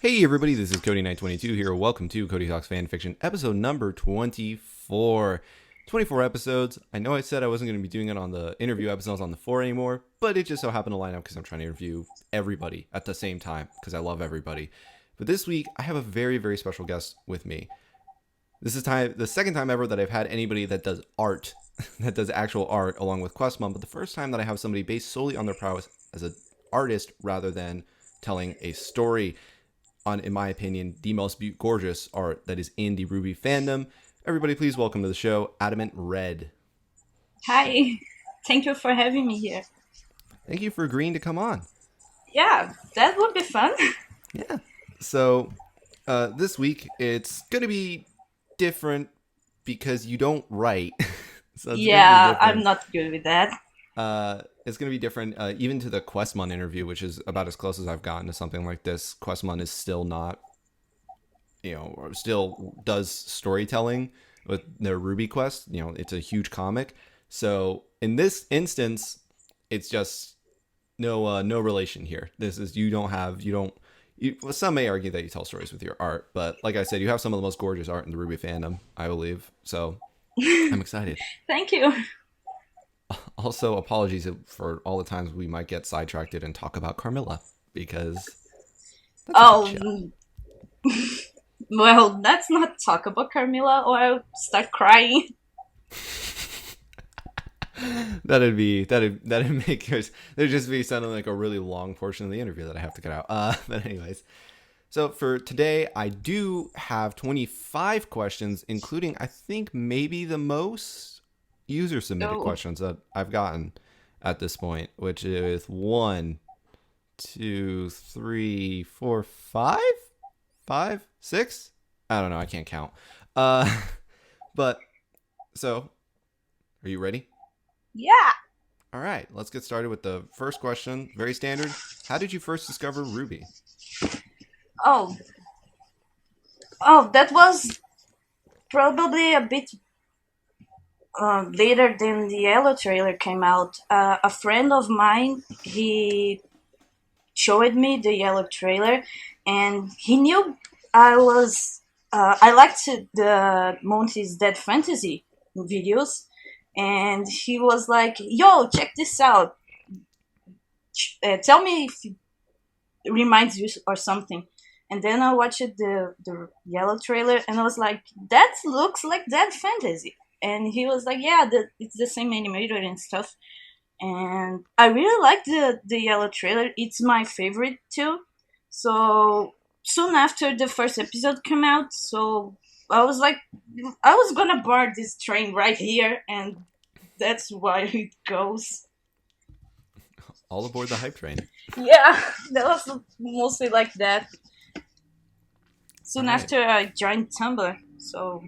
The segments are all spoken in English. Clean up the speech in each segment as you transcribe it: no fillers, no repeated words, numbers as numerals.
Hey everybody, this is Cody 922 here. Welcome to Cody Talks Fanfiction, episode number 24. 24 episodes. I know I said I wasn't going to be doing it on the interview episodes on the 4 anymore, but it just so happened to line up because I'm trying to interview everybody at the same time because I love everybody. But this week, I have a very, very special guest with me. This is the second time ever that I've had anybody that does art, that does actual art along with Questmon, but the first time that I have somebody based solely on their prowess as an artist rather than telling a story on, in my opinion, the most gorgeous art that is in the RWBY fandom. Everybody, please welcome to the show, Adamantred. Hi, thank you for having me here. Thank you for agreeing to come on. Yeah, that would be fun. Yeah. So, this week, it's going to be different because you don't write. So it's going to be Yeah, I'm different. not good with that. It's going to be different, even to the Questmon interview, which is about as close as I've gotten to something like this. Questmon is still not, or still does storytelling with their RWBY quest. It's a huge comic. So in this instance, it's just no relation here. This is well, some may argue that you tell stories with your art, but like I said, you have some of the most gorgeous art in the RWBY fandom, I believe. So I'm excited. Thank you. Also, apologies for all the times we might get sidetracked and talk about Carmilla, because that's a good show. Oh, well, let's not talk about Carmilla or I'll start crying. That'd make yours. There'd just be sounding like a really long portion of the interview that I have to cut out. But anyways, so for today, I do have 25 questions, including I think maybe the most user submitted Oh, questions that I've gotten at this point, which is 1, 2, 3, 4, 5, 5, 6. I don't know. I can't count. Uh, but so, are you ready? yeah. All right, let's get started with the first question. Very standard. How did you first discover RWBY? Oh, that was probably a bit later than the Yellow trailer came out. A friend of mine, he showed me the Yellow trailer, and he knew I liked the Monty's Dead Fantasy videos, and he was like, "Yo, check this out. Tell me if it reminds you or something." And then I watched the Yellow trailer, and I was like, "That looks like Dead Fantasy." And he was like, "Yeah, it's the same animator and stuff." And I really like the Yellow trailer. It's my favorite too. So soon after the first episode came out, so I was like, I was gonna board this train right here, and that's why it goes. All aboard the hype train. Yeah, that was mostly like that. All Soon right. after I joined Tumblr, so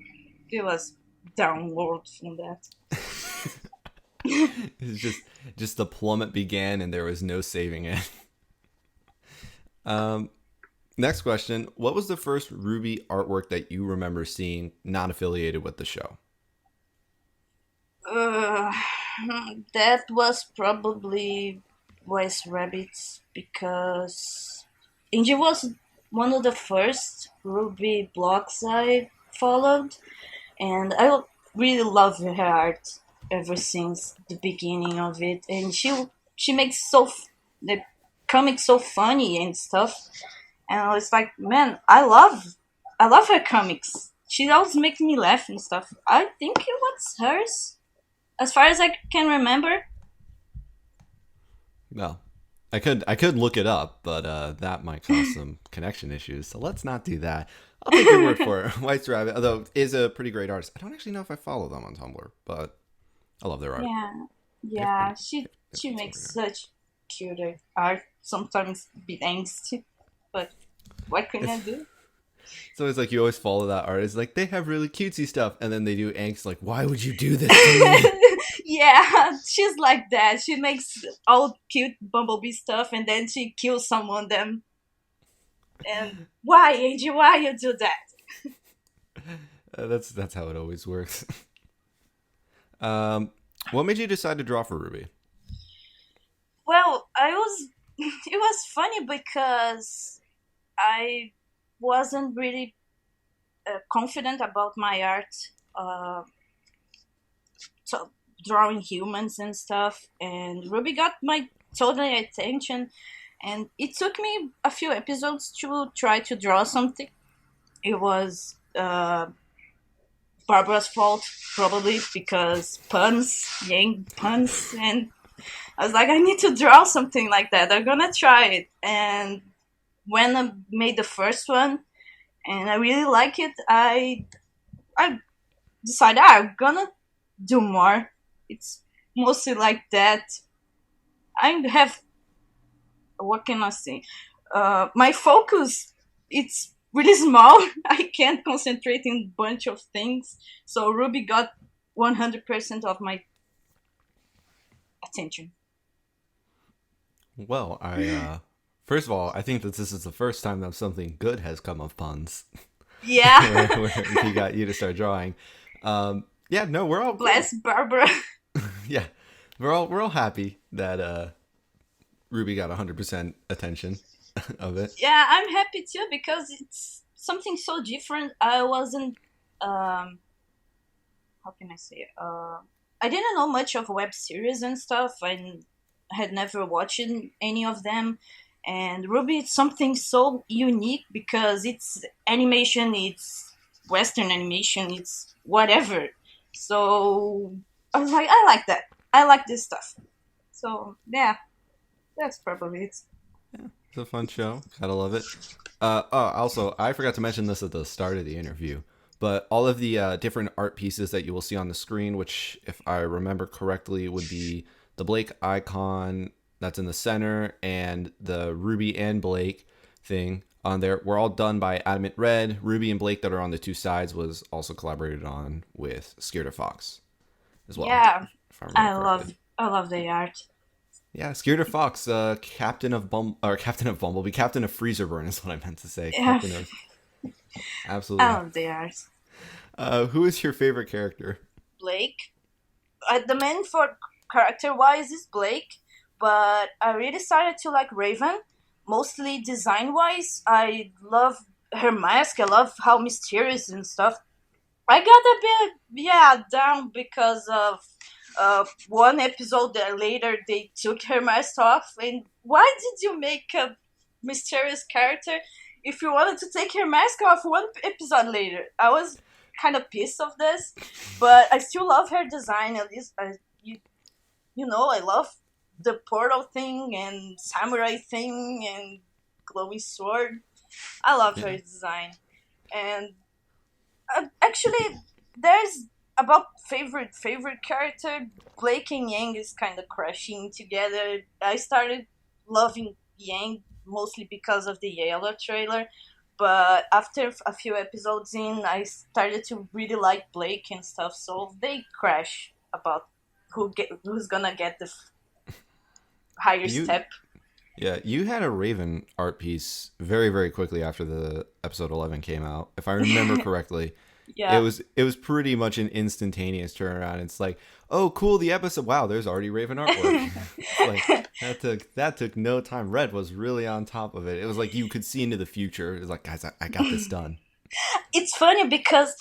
it was downward from that. It's just the plummet began and there was no saving it. Um, Next question. What was the first RWBY artwork that you remember seeing not affiliated with the show? Uh, that was probably West Rabbits because Angie was one of the first Ruby blogs I followed, and I really love her art ever since the beginning of it. And she makes the comics so funny and stuff. And I was like, man, I love her comics. She always makes me laugh and stuff. I think it was hers as far as I can remember. Well, I could look it up, but that might cause some connection issues. So let's not do that. I'll take your word for it. White Rabbit, although is a pretty great artist. I don't actually know if I follow them on Tumblr, but I love their art. Yeah, They have yeah. pretty, She some makes great art. such cute art. Sometimes a bit angsty, but what can I It's do? it's always like you always follow that art. It's like they have really cutesy stuff, and then they do angst. Like, why would you do this to me? Yeah, she's like that. She makes all cute bumblebee stuff, and then she kills someone. Them and why, Angie? Why you do that? That's how it always works. Um, what made you decide to draw for RWBY? Well, I was. It was funny because I wasn't really confident about my art, uh, so drawing humans and stuff. And Ruby got my total attention, and it took me a few episodes to try to draw something. It was Barbara's fault, probably because puns, Yang puns, and I was like, I need to draw something like that. I'm gonna try it. And when I made the first one, and I really like it, I decided I'm gonna do more. It's mostly like that. I have, what can I say? My focus, it's really small. I can't concentrate in a bunch of things. So Ruby got 100% of my attention. Well, I first of all, I think that this is the first time that something good has come of puns, Yeah. where he got you to start drawing. Yeah, no, Bless Barbara. yeah, we're all happy that Ruby got 100% attention of it. Yeah, I'm happy too because it's something so different. I wasn't, how can I say? I didn't know much of web series and stuff. I had never watched any of them. And Ruby is something so unique because it's animation, it's Western animation, it's whatever. So I was like, I like that. I like this stuff. So yeah, that's probably it. It's a fun show. Gotta love it. Also, I forgot to mention this at the start of the interview, but all of the different art pieces that you will see on the screen, which, if I remember correctly, would be the Blake icon that's in the center and the Ruby and Blake thing on there, were all done by Adamantred. Ruby and Blake that are on the two sides was also collaborated on with Scared of Fox as well, Yeah, if I remember correctly. I love the art. Yeah, Skeeter Fox, Captain of Bumblebee, Captain of Freezerburn is what I meant to say. Yeah, Captain of I Absolutely. love the art. Who is your favorite character? Blake. The main for character wise is Blake, but I really started to like Raven, mostly design wise. I love her mask. I love how mysterious and stuff. I got a bit, yeah, down because of one episode that later they took her mask off. And why did you make a mysterious character if you wanted to take her mask off one episode later? I was kind of pissed of this, but I still love her design. At least, you know, I love the portal thing and samurai thing and glowing sword. I love Yeah. her design. And actually, there's about favorite character. Blake and Yang is kind of crashing together. I started loving Yang mostly because of the Yellow trailer, but after a few episodes in, I started to really like Blake and stuff. So they crash about who's gonna get the higher You step. Yeah, you had a Raven art piece very, very quickly after the episode 11 came out. If I remember correctly, Yeah. it was pretty much an instantaneous turnaround. It's like, oh, cool, the episode. Wow, there's already Raven artwork. It's like that took no time. Red was really on top of it. It was like you could see into the future. It was like, guys, I got this done. It's funny because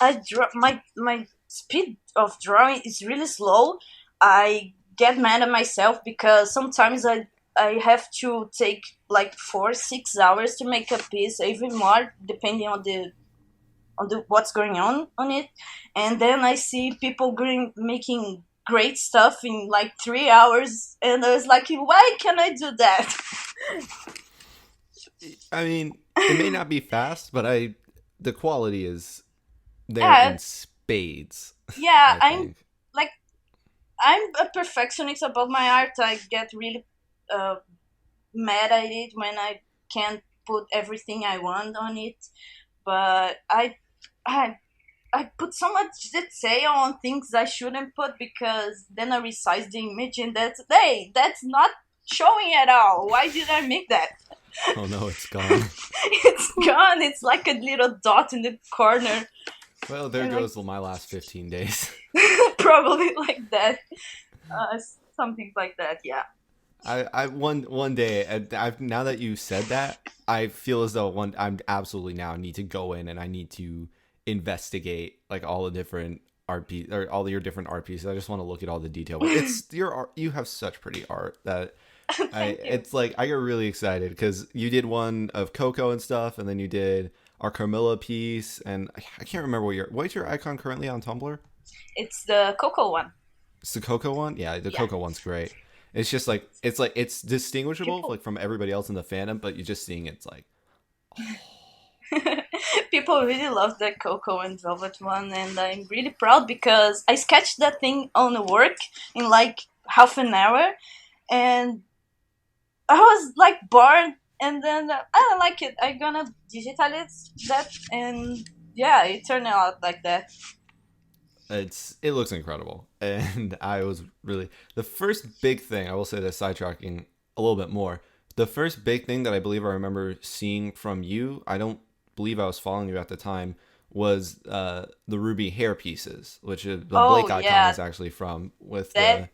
my speed of drawing is really slow. I get mad at myself because sometimes I have to take like 4 6 hours to make a piece, even more depending on the what's going on it. And then I see people making great stuff in like 3 hours, and I was like, why can't I do that? I mean, it may not be fast, but the quality is there Yeah, in spades, yeah. I think. Like I'm a perfectionist about my art. I get really uh, mad at it when I can't put everything I want on it. But I I put so much detail on things I shouldn't put because then I resize the image and that's not showing at all. Why did I make that? Oh no, it's gone. It's gone. It's like a little dot in the corner. Well, there And goes my last 15 days. probably like that. Uh, Something like that. Yeah. I one day, I've now that you said that, I feel as though I'm absolutely now need to go in and I need to investigate like all the different art piece or all your different art pieces. I just want to look at all the detail. But it's your art. You have such pretty art that Thank you. it's like I get really excited because you did one of Coco and stuff, and then you did our Carmilla piece, and I can't remember what's your icon currently on Tumblr. It's the Coco one. It's the Coco one. Yeah, the Yeah. Coco one's great. It's just like it's distinguishable People like from everybody else in the fandom, but you're just seeing it's like people really love the Coco and Velvet one, and I'm really proud because I sketched that thing on the work in like half an hour, and I was like bored, and then I don't like it. I'm gonna digitalize that, and yeah, it turned out like that. it looks incredible. And I was really the first big thing I will say this sidetracking a little bit more. The first big thing that I believe I remember seeing from you, I don't believe I was following you at the time, was the RWBY hair pieces, which is, the Oh Blake icon yeah, is actually from with that the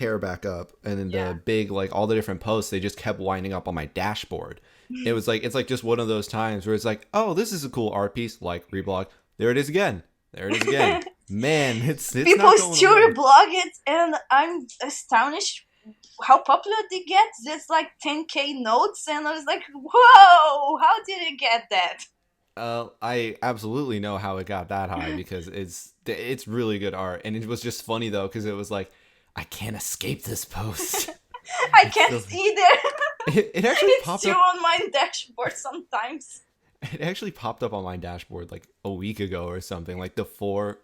hair back up, and then yeah. the big like all the different posts they just kept winding up on my dashboard. It was like it's like just one of those times where it's like, oh, this is a cool art piece, like reblog. There it is again. There it is again. Man, it's People not going still away. reblog it, and I'm astonished how popular they get. There's like 10K notes, and I was like, whoa, how did it get that? I absolutely know how it got that high because it's really good art, and it was just funny though because it was like I can't escape this post. I It's can't still see there. it actually It's popped still up. on my dashboard sometimes. It actually popped up on my dashboard like a week ago or something. Like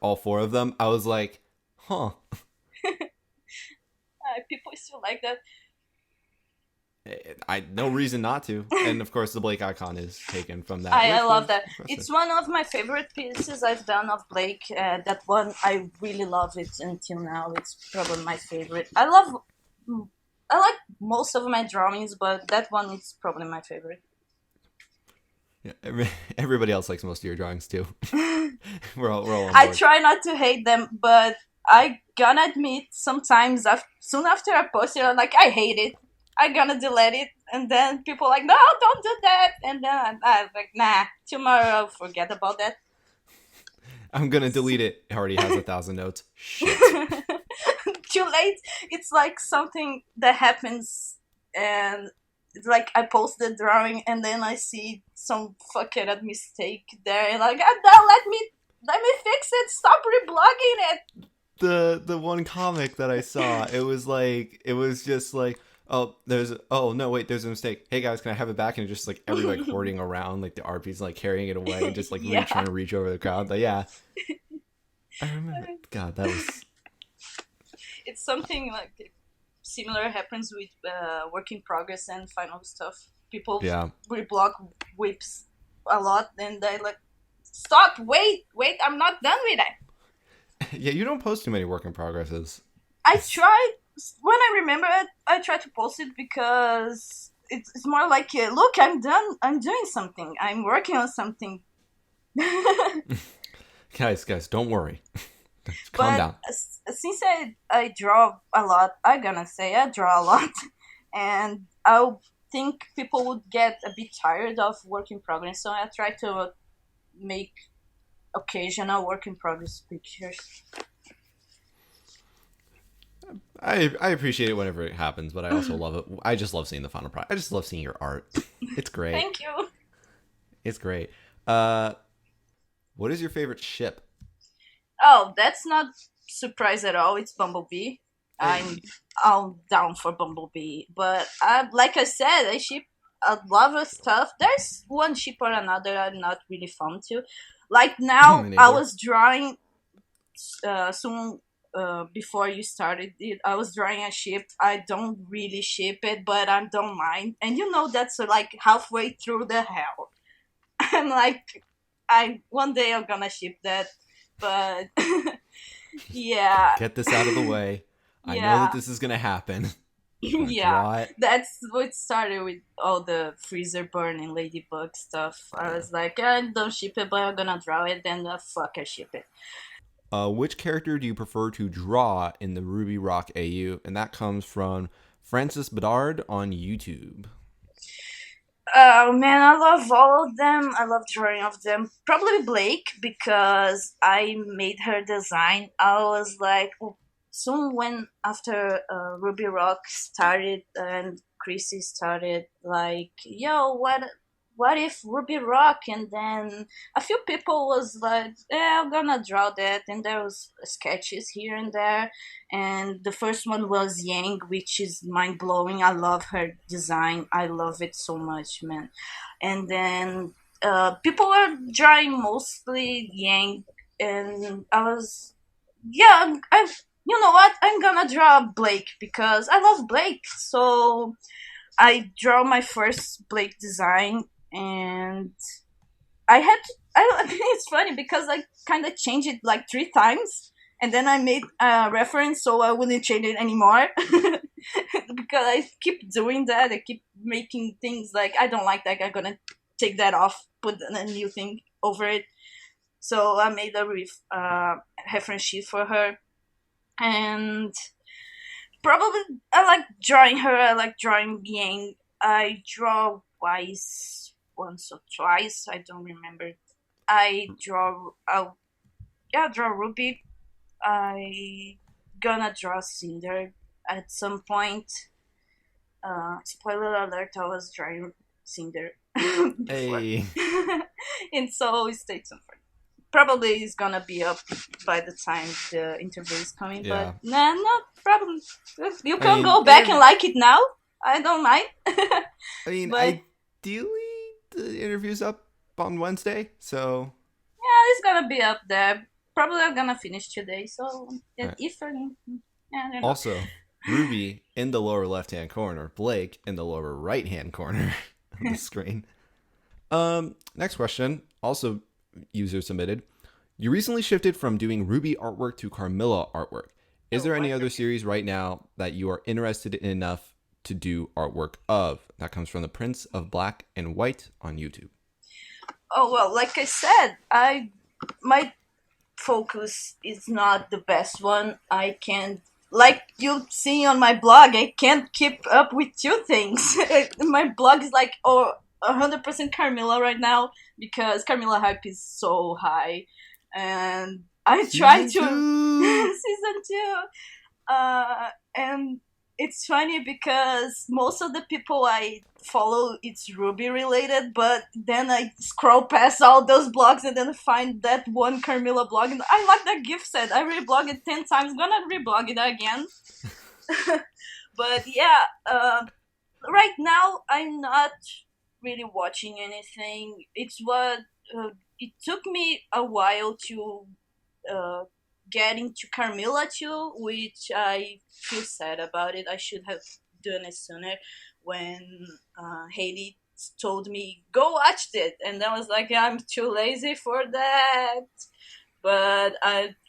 all four of them. I was like, huh. People still like that. I no reason not to. And of course, the Blake icon is taken from that. I Which love was that. impressive. It's one of my favorite pieces I've done of Blake. That one I really love it until now. It's probably my favorite. I like most of my drawings, but that one is probably my favorite. Yeah, everybody else likes most of your drawings too. We're all on I board. try not to hate them, but I gonna admit sometimes soon after I post it, I'm like, I hate it. I gonna delete it, and then people are like, no, don't do that, and then I'm like, nah, tomorrow I'll forget about that. I'm gonna delete it. It already has 1,000 notes. Shit. Too late. It's like something that happens, and it's like I post the drawing, and then I see some fucking up mistake there, and like, no, let me fix it. Stop reblogging it. The one comic that I saw, it was just like, oh no wait, there's a mistake. Hey guys, can I have it back? And it's just like everybody like hoarding around like the RP's like carrying it away and just like Yeah. trying to reach over the crowd. But yeah, I remember. God, that was It's something like similar happens with work in progress and final stuff. People yeah. reblog whips a lot, and they like, stop, wait, I'm not done with it. Yeah, you don't post too many work in progresses. I try when I remember it. I try to post it because it's more like, look, I'm done. I'm doing something. I'm working on something. Guys, don't worry. Calm But down. since I draw a lot, I'm gonna say I draw a lot, and I think people would get a bit tired of work in progress. So I try to make occasional work in progress pictures. I appreciate it whenever it happens, but I also love it. I just love seeing the final product. I just love seeing your art. It's great. Thank you. It's great. What is your favorite ship? Oh, that's not surprise at all. It's Bumblebee. I'm all down for Bumblebee, but like I said, I ship a lot of stuff. There's one ship or another I'm not really fond to. Like now, Me I neither. was drawing soon before you started it. I was drawing a ship. I don't really ship it, but I don't mind. And that's like halfway through the hell. I'm like, I one day I'm gonna ship that, but yeah, Get this out of the way. I know yeah. that this is gonna happen. I'm gonna Yeah, draw it. that's what started with all the freezer burn and ladybug stuff. I was like, I don't ship it, but I'm gonna draw it. Then fuck, I ship it. Which character do you prefer to draw in the Ruby Rock AU? And that comes from Francis Bedard on YouTube. Oh man, I love all of them. I love drawing of them. Probably Blake because I made her design. I was like, soon when after Ruby Rock started and Chrissy started, like, yo, what if Ruby Rock? And then a few people was like, yeah, I'm gonna draw that, and there was sketches here and there. And the first one was Yang, which is mind blowing. I love her design. I love it so much, man. And then people were drawing mostly Yang, and I was, yeah, you know what? I'm gonna draw Blake because I love Blake. So I draw my first Blake design, and I had to, I think it's funny because I kind of changed it like 3 times, and then I made a reference so I wouldn't change it anymore. Because I keep doing that. I keep making things like I don't like that. I'm gonna take that off, put a new thing over it. So I made a reference sheet for her, and probably I like drawing her. I like drawing Yang. I draw Wise once or twice. I don't remember. I draw. Yeah, draw Ruby. I gonna draw Cinder at some point. Spoiler alert: I was drawing Cinder before, Hey. and so stay tuned for it. Probably it's gonna be up by the time the interview is coming, Yeah. but nah, no problem. You I can mean, go back and like it now. I don't mind. I mean, But ideally, the interview's up on Wednesday, so yeah, it's gonna be up there. Probably I'm gonna finish today. So right. if yeah, I don't know. Also, Ruby in the lower left-hand corner, Blake in the lower right-hand corner of the screen. Next question, also user submitted. You recently shifted from doing RWBY artwork to Carmilla artwork. Is there any other series right now that you are interested in enough to do artwork of? That comes from the Prince of Black and White on YouTube. Oh well, like I said, I my focus is not the best one. I can't, like you see on my blog, I can't keep up with 2 things. My blog is like 100% Carmilla right now because Carmilla hype is so high, and I try to season 2. And it's funny because most of the people I follow it's RWBY related, but then I scroll past all those blogs and then find that one Carmilla blog, and I like that gift set. I reblog it 10 times, gonna reblog it again. But yeah, right now I'm not really watching anything. It's what it took me a while to uh, get into Carmilla too, which I feel sad about it. I should have done it sooner when Haley told me go watch it, and I was like, I'm too lazy for that. But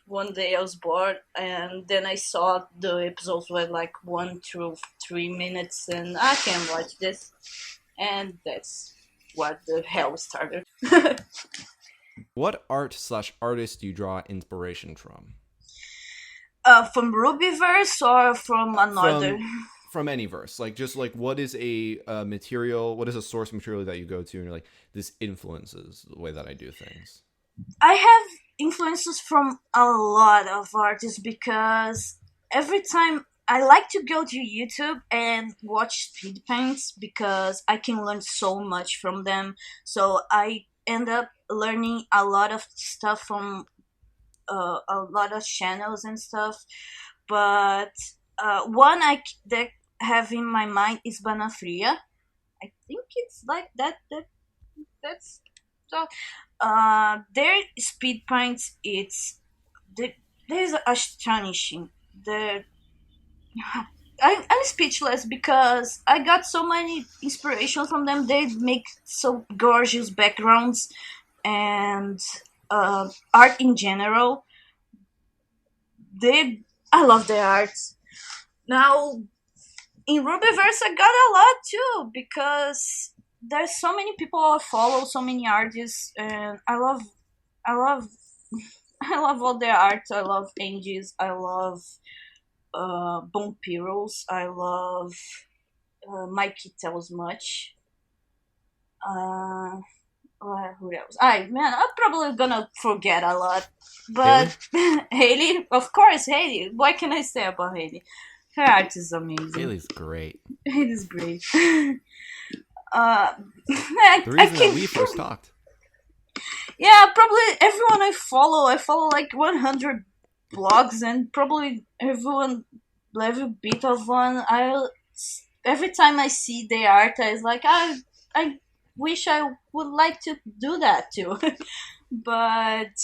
one day I was bored, and then I saw the episodes were like 1 through 3 minutes, and I can watch this, and that's what the hell started. What art/artist do you draw inspiration from? From Rubyverse or from another? From any verse, like just like what is a material, what is a source material that you go to and you're like, this influences the way that I do things. I have influences from a lot of artists because every time I like to go to YouTube and watch speed paints because I can learn so much from them. So I end up learning a lot of stuff from a lot of channels and stuff. But one that have in my mind is Banafria. I think it's like that. That's so. Their speed points. There's astonishing. I'm speechless because I got so many inspiration from them. They make so gorgeous backgrounds and art in general. I love their art. Now in Rubyverse, I got a lot too because there's so many people I follow, so many artists, and I love, I love all their art. I love Angie's. I love Bompiros. I love Mikey Tells Much. Uh, who else? Man, I'm probably gonna forget a lot. Haley? But Haley, of course, Haley. What can I say about Haley? Her art is amazing. Haley's great. Haley's great. I, The I reason that can. we first talked. Yeah, probably everyone I follow like 100 blogs, and probably every bit of one. Every time I see their art, I was like, I wish I would like to do that too, but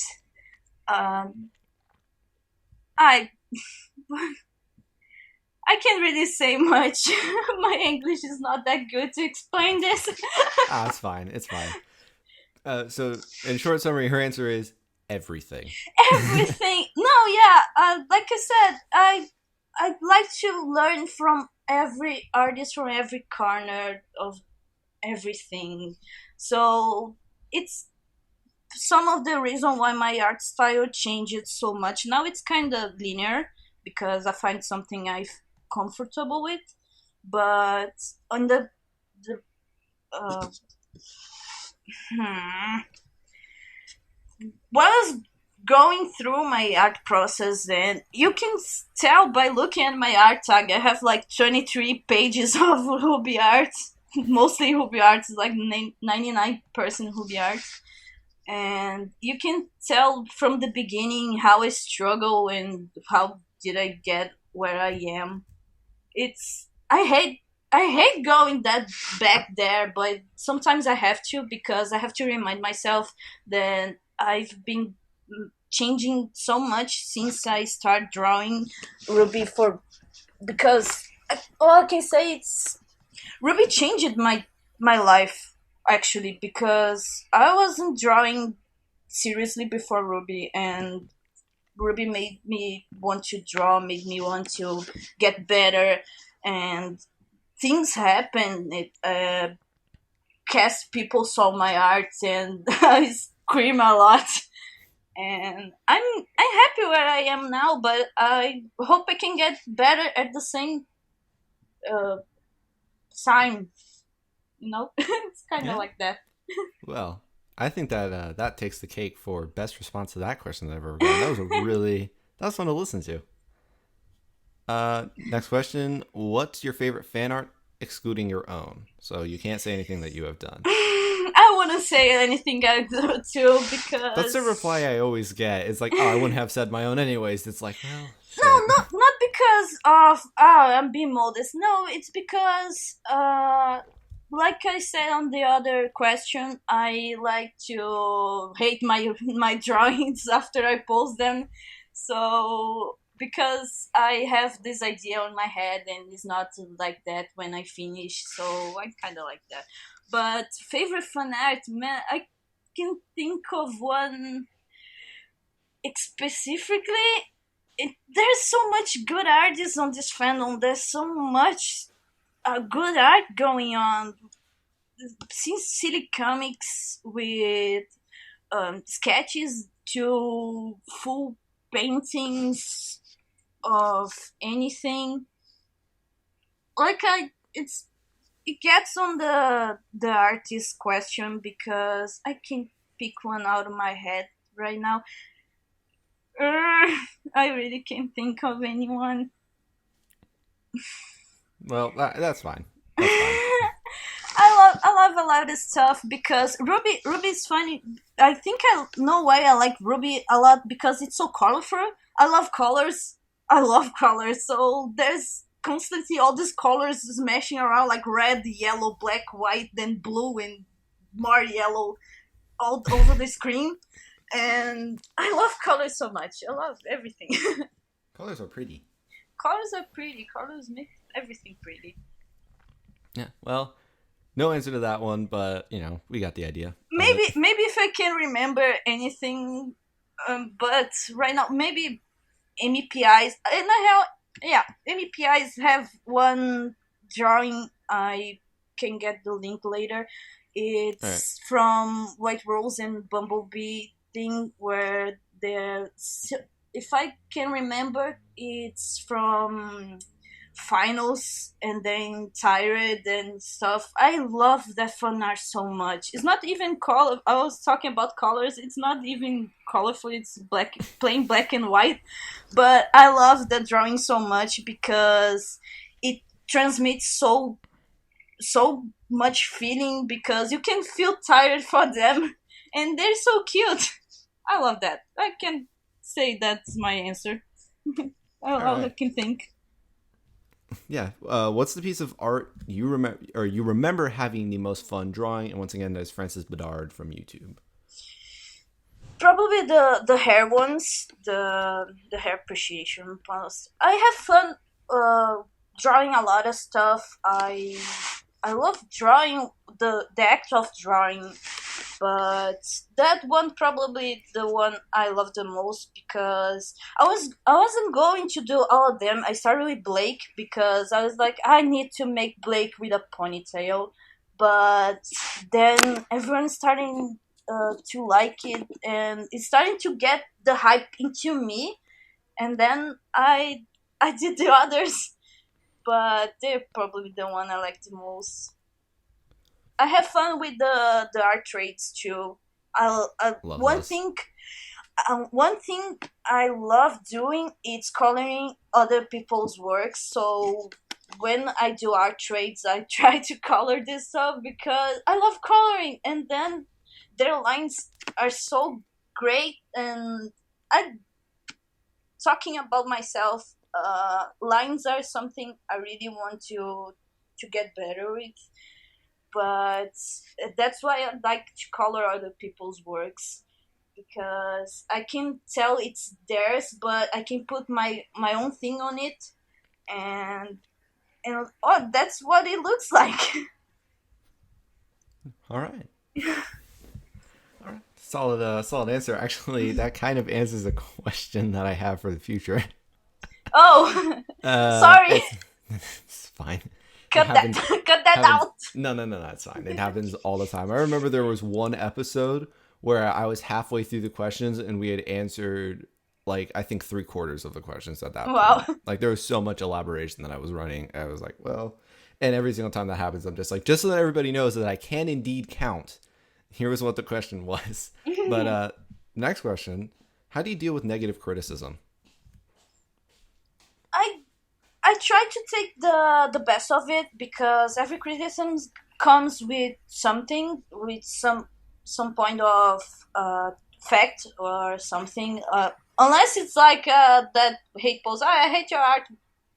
um, I I can't really say much. My English is not that good to explain this. It's fine. It's fine. So, in short summary, her answer is everything. Everything. No, yeah. Like I said, I like to learn from every artist, from every corner of everything. So it's some of the reason why my art style changed so much. Now it's kind of linear because I find something I'm comfortable with. But on the uh, hmm, while I was going through my art process, and you can tell by looking at my art tag, I have like 23 pages of RWBY art. Mostly RWBY art, like 99% RWBY art. And you can tell from the beginning how I struggle and how did I get where I am. It's I hate going that back there, but sometimes I have to because I have to remind myself that I've been changing so much since I started drawing RWBY for because all I can say it's RWBY changed my life actually because I wasn't drawing seriously before RWBY, and RWBY made me want to draw, made me want to get better, and things happened. Cast people saw my art, and I scream a lot. And I'm happy where I am now, but I hope I can get better at the same uh, time. It's kind of Yeah. like that. Well, I think that that takes the cake for best response to that question that I've ever gotten. That was fun to listen to. Next question. What's your favorite fan art excluding your own? So you can't say anything that you have done. I wouldn't say anything I do too That's the because reply I always get. It's like, oh, I wouldn't have said my own anyways. It's like, well, no, shit. not because of I'm being modest. No, it's because like I said on the other question, I like to hate my drawings after I post them. So because I have this idea on my head and it's not like that when I finish, so I kind of like that. But favorite fan art, man, I can think of one specifically. There's so much good artists on this fandom. There's so much good art going on. Since silly comics with sketches to full paintings of anything, it gets on the artist question because I can't pick one out of my head right now. I really can't think of anyone. Well, that's fine. That's fine. I love a lot of stuff because RWBY is funny. I think I know why I like RWBY a lot because it's so colorful. I love colors. I love colors. So there's constantly all these colors smashing around like red, yellow, black, white, then blue and more yellow all over the screen. And I love colors so much. I love everything. Colors are pretty. Colors are pretty. Colors make everything pretty. Yeah. Well, no answer to that one, but we got the idea. Maybe if I can remember anything, but right now maybe MEPIs. And I have yeah, MEPIs have one drawing. I can get the link later. All right. It's from White Rose and Bumblebee thing where they're if I can remember, it's from finals and then tired and stuff. I love that fan art so much. It's not even color. I was talking about colors. It's not even colorful. It's black, plain black and white. But I love the drawing so much because it transmits so much feeling because you can feel tired for them, and they're so cute. I love that. I can say that's my answer. All I right. can think. Yeah. What's the piece of art you remember or you remember having the most fun drawing? And once again, that is Francis Bedard from YouTube. Probably the hair ones, the hair appreciation post. I have fun drawing a lot of stuff. I love drawing the act of drawing, but that one probably the one I love the most because I wasn't going to do all of them. I started with Blake because I was like I need to make Blake with a ponytail, but then everyone's starting to like it and it's starting to get the hype into me, and then I did the others, but they're probably the one I like the most. I have fun with the art trades too. Love those. One thing I love doing is coloring other people's works. So when I do art trades, I try to color this stuff because I love coloring, and then their lines are so great. And I talking about myself. Lines are something I really want to get better with, but that's why I like to color other people's works because I can tell it's theirs, but I can put my own thing on it, and oh, that's what it looks like. All right. All right. Solid, solid answer. Actually, that kind of answers a question that I have for the future. Oh, sorry, It's it's fine. It cut that, happens. cut that Happens. out. No. It's fine. It happens all the time. I remember there was one episode where I was halfway through the questions and we had answered like I think three quarters of the questions at that Wow. point. Like there was so much elaboration that I was running. I was like, well, and every single time that happens, I'm just like, just so that everybody knows that I can indeed count. Here was what the question was. But next question: how do you deal with negative criticism? I I try to take the best of it because every criticism comes with something, with some point of fact or something. Unless it's like that hate post. I hate your art.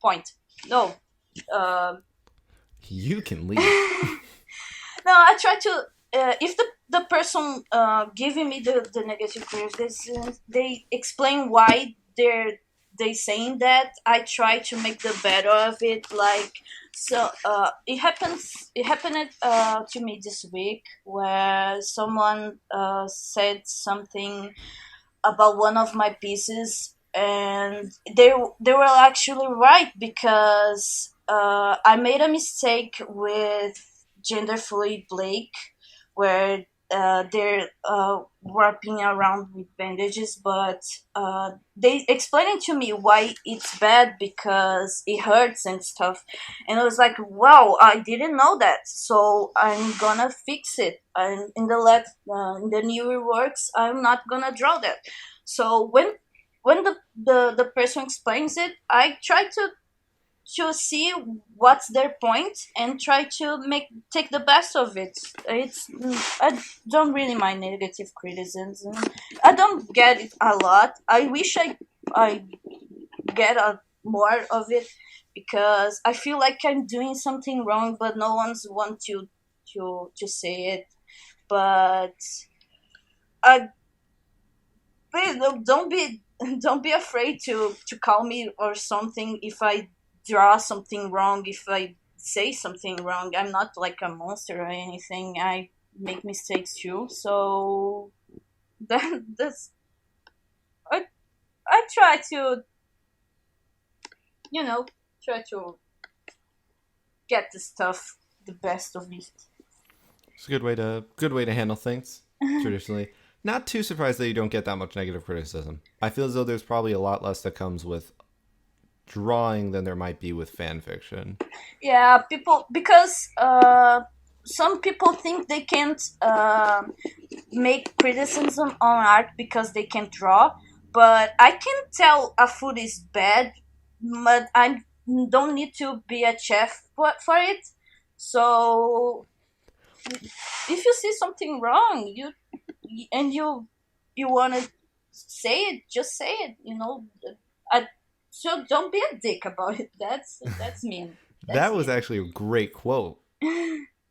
Point. No. Uh, You can leave. no, I try to. If the person giving me the negative criticism, they explain why they saying that. I try to make the better of it. Like so, It happened to me this week where someone said something about one of my pieces, and they were actually right because I made a mistake with gender fluid Blake, where they're wrapping around with bandages, but they explaining to me why it's bad because it hurts and stuff, and I was like, wow, I didn't know that, so I'm gonna fix it. And in the newer works, I'm not gonna draw that. So when the person explains it, I try to see what's their point and try to make take the best of it. I don't really mind negative criticism. I don't get it a lot. I wish I get a more of it because I feel like I'm doing something wrong, but no one's want to say it. But I please don't be don't be afraid to call me or something if I draw something wrong, if I say something wrong. I'm not like a monster or anything. I make mistakes too, so that's I, I try to, you know, try to get the stuff the best of it. It's a good way to handle things. Traditionally, Not too surprised that you don't get that much negative criticism. I feel as though there's probably a lot less that comes with drawing than there might be with fan fiction. Yeah, people, because some people think they can't make criticism on art because they can't draw, but I can tell a food is bad, but I don't need to be a chef for it. So if you see something wrong, you want to say it, just say it. I, so don't be a dick about it. That's mean. That's That was mean. actually a great quote.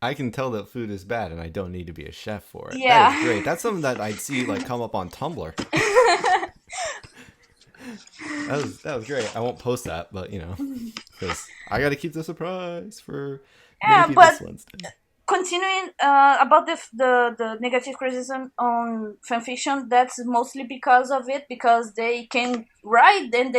I can tell that food is bad and I don't need to be a chef for it. That is Yeah. great. That's something that I'd see like come up on Tumblr. That was great. I won't post that, but because I got to keep the surprise for Yeah, maybe but this Wednesday. continuing about the negative criticism on fanfiction, that's mostly because of it, because they can write, and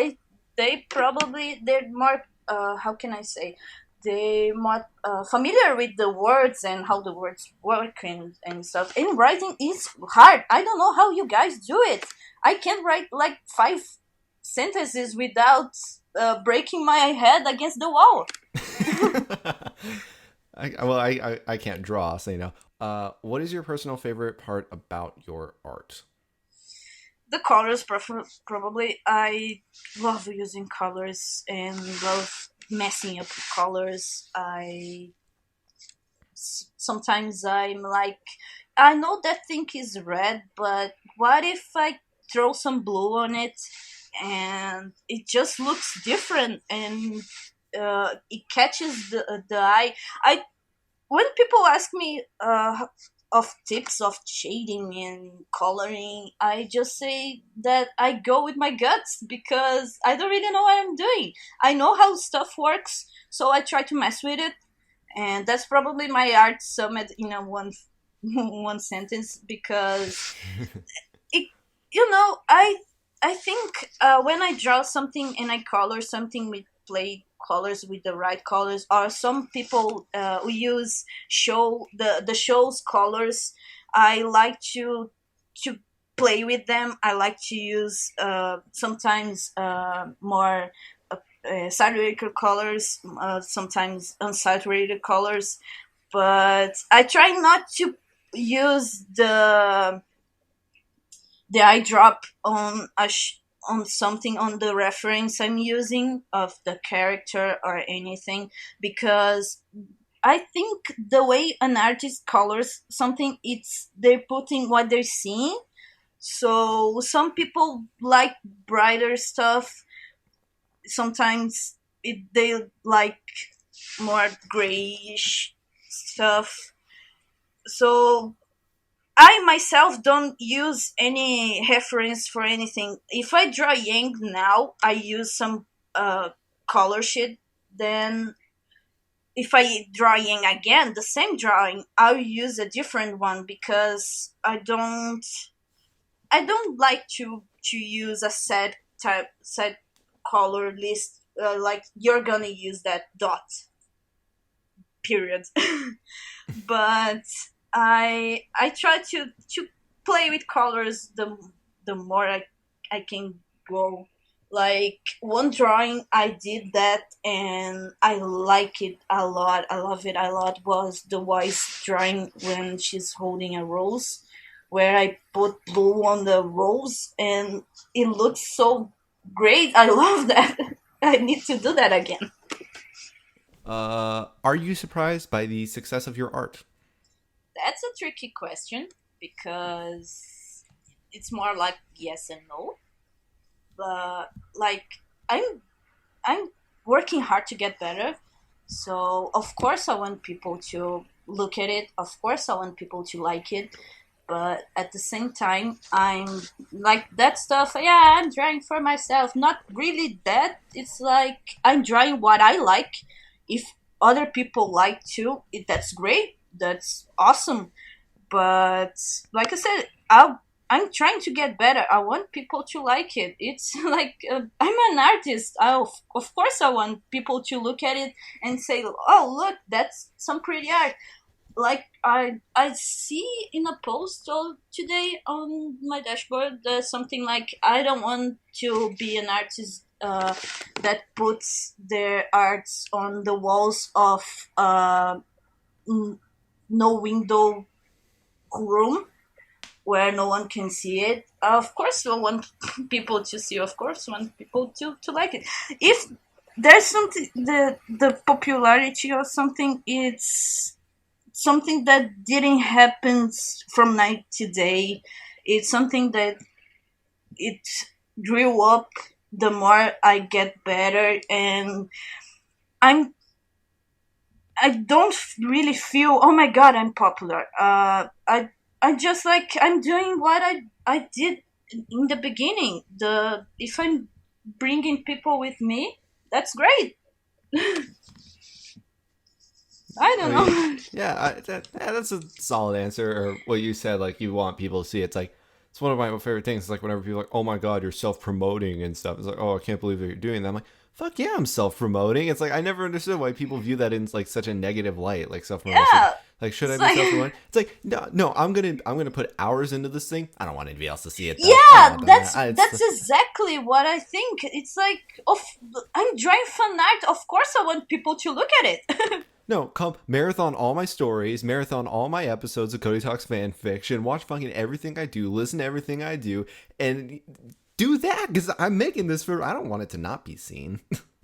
they probably they're more how can I say, they more familiar with the words and how the words work and stuff. And writing is hard. I don't know how you guys do it. I can write like 5 sentences without breaking my head against the wall. I can't draw, so what is your personal favorite part about your art? The colors, probably. I love using colors and love messing up with colors. Sometimes I'm like, I know that thing is red, but what if I throw some blue on it and it just looks different, and it catches the eye. I When people ask me of tips of shading and coloring, I just say that I go with my guts because I don't really know what I'm doing. I know how stuff works, so I try to mess with it, and that's probably my art summit in a one one sentence. Because it, I think when I draw something and I color something with play colors with the right colors, or some people who use the show's colors, I like to play with them. I like to use sometimes more saturated colors, sometimes unsaturated colors, but I try not to use the eyedrop on on something, on the reference I'm using of the character or anything, because I think the way an artist colors something, it's they're putting what they're seeing. So some people like brighter stuff. Sometimes they like more grayish stuff. So I myself don't use any reference for anything. If I draw Yang now, I use some color sheet. Then if I draw Yang again, the same drawing, I'll use a different one, because I don't like to use a set color list, like you're gonna use that dot period. But I try to play with colors the more I can go. Like one drawing I did that and I like it a lot. I love it a lot. Was the wife's drawing when she's holding a rose, where I put blue on the rose and it looks so great. I love that. I need to do that again. Are you surprised by the success of your art? That's a tricky question, because it's more like yes and no. But like I'm I'm working hard to get better. So of course I want people to look at it. Of course I want people to like it. But at the same time, I'm like that stuff. Yeah, I'm drawing for myself. Not really that. It's like I'm drawing what I like. If other people like too, that's great. That's awesome. But like I said, I'm trying to get better. I want people to like it. It's like I'm an artist. Of course I want people to look at it and say, "Oh, look, that's some pretty art." like I see in a post today on my dashboard something like I don't want to be an artist that puts their arts on the walls of n- no window room where no one can see it. Of course, I want people to see. Of course, I want people to like it. If there's something, the popularity of something, it's something that didn't happen from night to day. It's something that it grew up. The more I get better, and I'm I don't really feel, oh my god, I'm popular. I just like I'm doing what I did in the beginning. The If I'm bringing people with me, that's great. I I don't mean, know. yeah, that's a solid answer. Or what you said, like you want people to see. It's like it's one of my favorite things. It's like whenever people are like, "Oh my god, you're self promoting and stuff." It's like, "Oh, I can't believe that you're doing that." I'm like, "Fuck yeah, I'm self promoting." It's like I never understood why people view that in like such a negative light, like self promotion. Yeah, Like, should I it's be self like promoting? It's like, no, no, I'm gonna put hours into this thing. I don't want anybody else to see it though. I don't yeah, want that. It's that's exactly what I think. It's like, of I'm drawing fan art. Of course, I want people to look at it. No, come marathon all my stories, marathon all my episodes of Cody Talks fan fiction, watch fucking everything I do, listen to everything I do, and do that because I'm making this for. I don't want it to not be seen.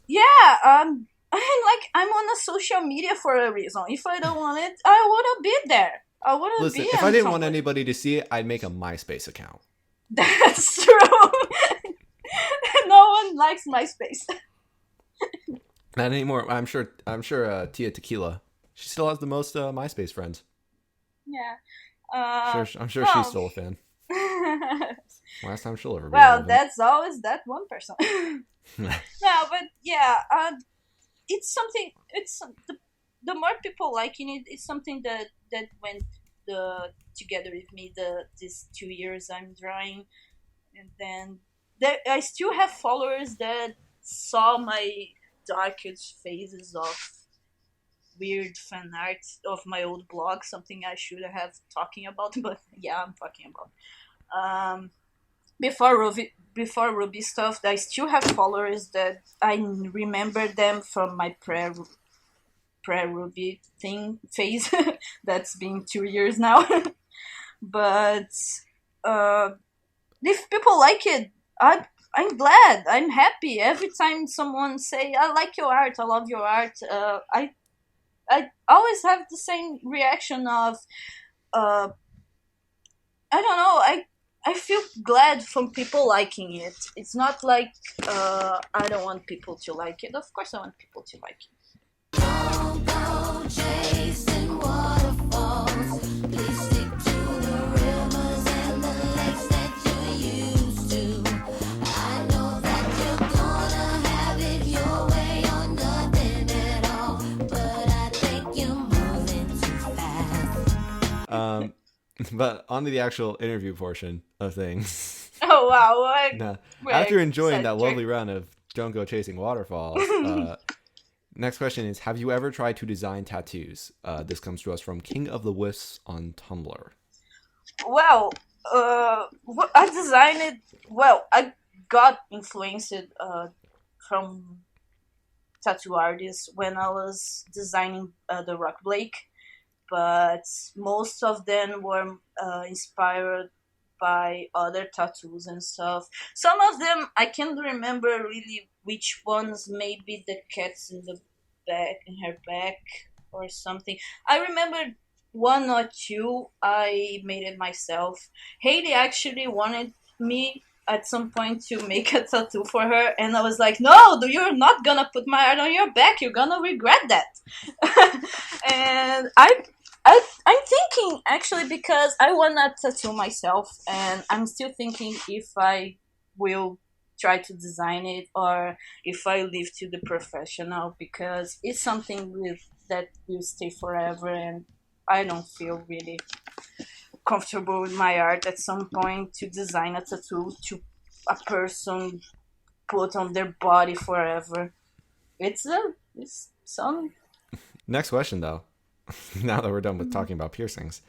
Yeah, I'm on a social media for a reason. If I don't want it, I wouldn't be there. I wouldn't Listen, be if I on didn't want Tumblr. anybody to see it, I'd make a MySpace account. That's true. No one likes MySpace. Not anymore. I'm sure. Tia Tequila. She still has the most MySpace friends. Yeah. I'm sure she's No. still a fan. Last time she'll ever be Well, relevant. that's always that one person. No, but yeah, it's something. The more people liking it, it's something that went together with me. These 2 years I'm drawing, and then I still have followers that saw my darkest phases of weird fan art of my old blog. Something I should have talking about, but yeah, I'm talking about. Um, before RWBY stuff, I still have followers that I remember them from my pre-RWBY thing phase. That's been 2 years now. But uh, if people like it, I'm glad. I'm happy every time someone say I like your art, I love your art. I always have the same reaction of uh, I don't know. I feel glad from people liking it. It's not like I don't want people to like it. Of course, I want people to like it. Don't go chasing waterfalls. Please stick to the rivers and the lakes that you're used to. I know that you're gonna have it your way or nothing at all, but I think you're moving too fast. But on to the actual interview portion of things. Oh wow! Now, We're after enjoying that sidetracked. lovely round of Don't Go Chasing Waterfalls, next question is: have you ever tried to design tattoos? This comes to us from King of the Wisps on Tumblr. Well, I designed it. Well, I got influenced from tattoo artists when I was designing the Rock Blake, but most of them were inspired by other tattoos and stuff. Some of them I can't remember really which ones. Maybe the cats in the back, in her back, or something. I remember one or two. I made it myself. Haley actually wanted me at some point to make a tattoo for her, and I was like, "No, you're not gonna put my art on your back. You're gonna regret that." And I'm thinking actually because I want to tattoo myself, and I'm still thinking if I will try to design it or if I leave to the professional because it's something that will stay forever, and I don't feel really comfortable with my art at some point to design a tattoo to a person put on their body forever. It's some Next question, though. Now that we're done with talking about piercings,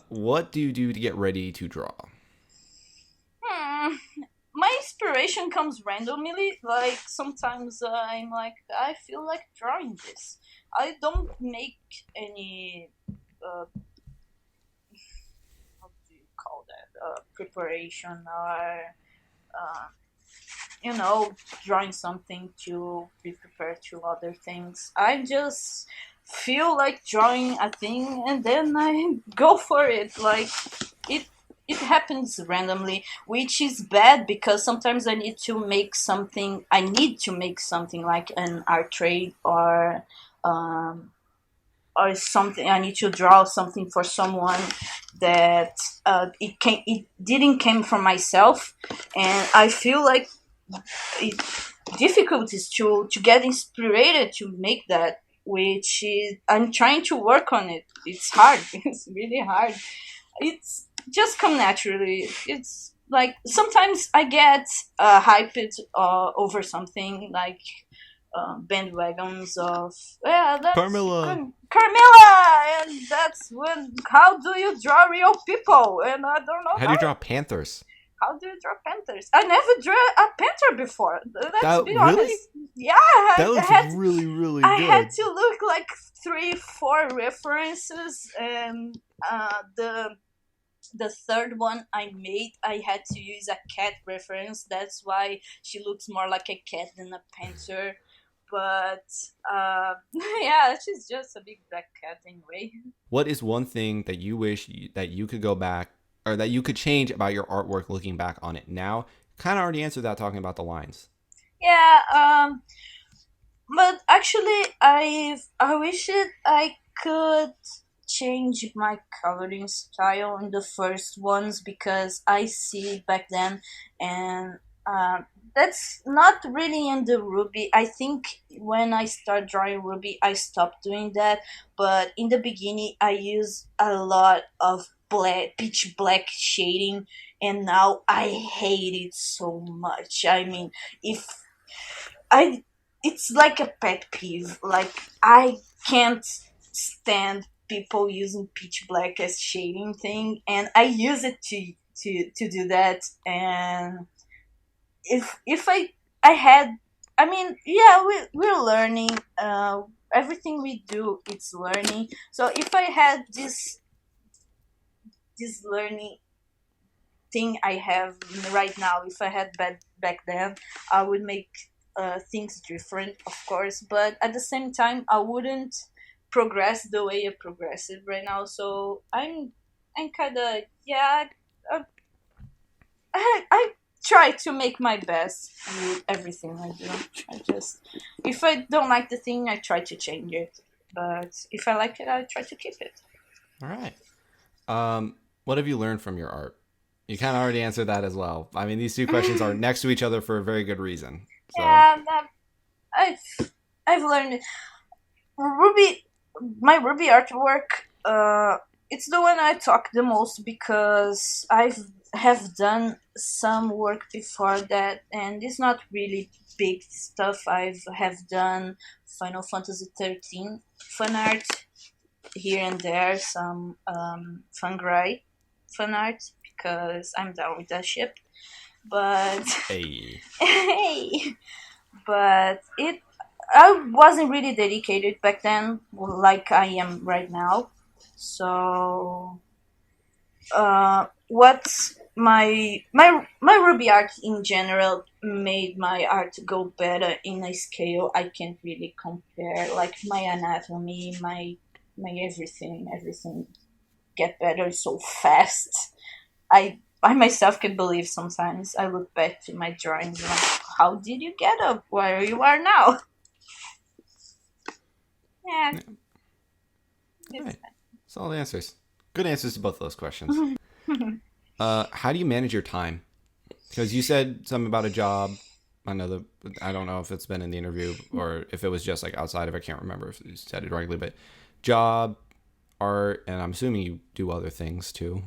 what do you do to get ready to draw? Hmm. My inspiration comes randomly. Like sometimes I'm like, I feel like drawing this. I don't make any. What do you call that? Preparation or uh, drawing something to be prepared to other things. I just feel like drawing a thing and then I go for it. Like it it happens randomly, which is bad because sometimes I need to make something like an art trade um, or something. I need to draw something for someone that it didn't came from myself, and I feel like it, difficulties to get inspired to make that, which is I'm trying to work on it. It's hard. It's really hard. It's just come naturally. It's like sometimes I get hyped over something like bandwagons of that's Carmilla. good. Carmilla, and that's when how do you draw real people? And I don't know How do you draw panthers? how do you draw panthers? I never drew a panther before. Let's That be really? honest. Yeah, I, That I had looks really, really I good. had to look like 3, 4 references, and the third one I made, I had to use a cat reference. That's why she looks more like a cat than a panther. But yeah, she's just a big black cat anyway. What is one thing that you wish that you could go back or that you could change about your artwork looking back on it now? Kind of already answered that talking about the lines. Yeah, but actually, I wish it I could change my coloring style in the first ones because I see back then, and that's not really in the Ruby. I think when I start drawing Ruby, I stopped doing that. But in the beginning, I used a lot of pitch black shading, and now I hate it so much. I mean, if I it's like a pet peeve. Like I can't stand people using pitch black as shading thing, and I use it to do that. And if I had, I mean, yeah, we're learning. Everything we do, it's learning. So if I had this learning thing I have right now, if I had back then, I would make things different, of course. But at the same time, I wouldn't progress the way I progress it right now. So I'm kind of yeah. Uh, I try to make my best with everything I do. I just if I don't like the thing, I try to change it. But if I like it, I try to keep it. All right. What have you learned from your art? You kind of already answered that as well. I mean, these two questions are next to each other for a very good reason. So, Yeah, I've learned Ruby. My Ruby artwork. It's the one I talk the most because I've have done some work before that, and it's not really big stuff. I've have done Final Fantasy 13 fan art here and there, some Fangrai fan art because I'm down with that ship. But hey. hey, but it I wasn't really dedicated back then like I am right now. So what's my Ruby art in general made my art go better in a scale I can't really compare. Like my anatomy, my everything get better so fast. I myself can believe sometimes. I look back to my drawings and I'm like, how did you get up where you are now? Yeah, Yeah. it's Right. That's all the answers. Good answers to both of those questions. How do you manage your time? Because you said something about a job. I don't know if it's been in the interview or if it was just like outside of. I can't remember if you said it directly, but job, art, and I'm assuming you do other things too.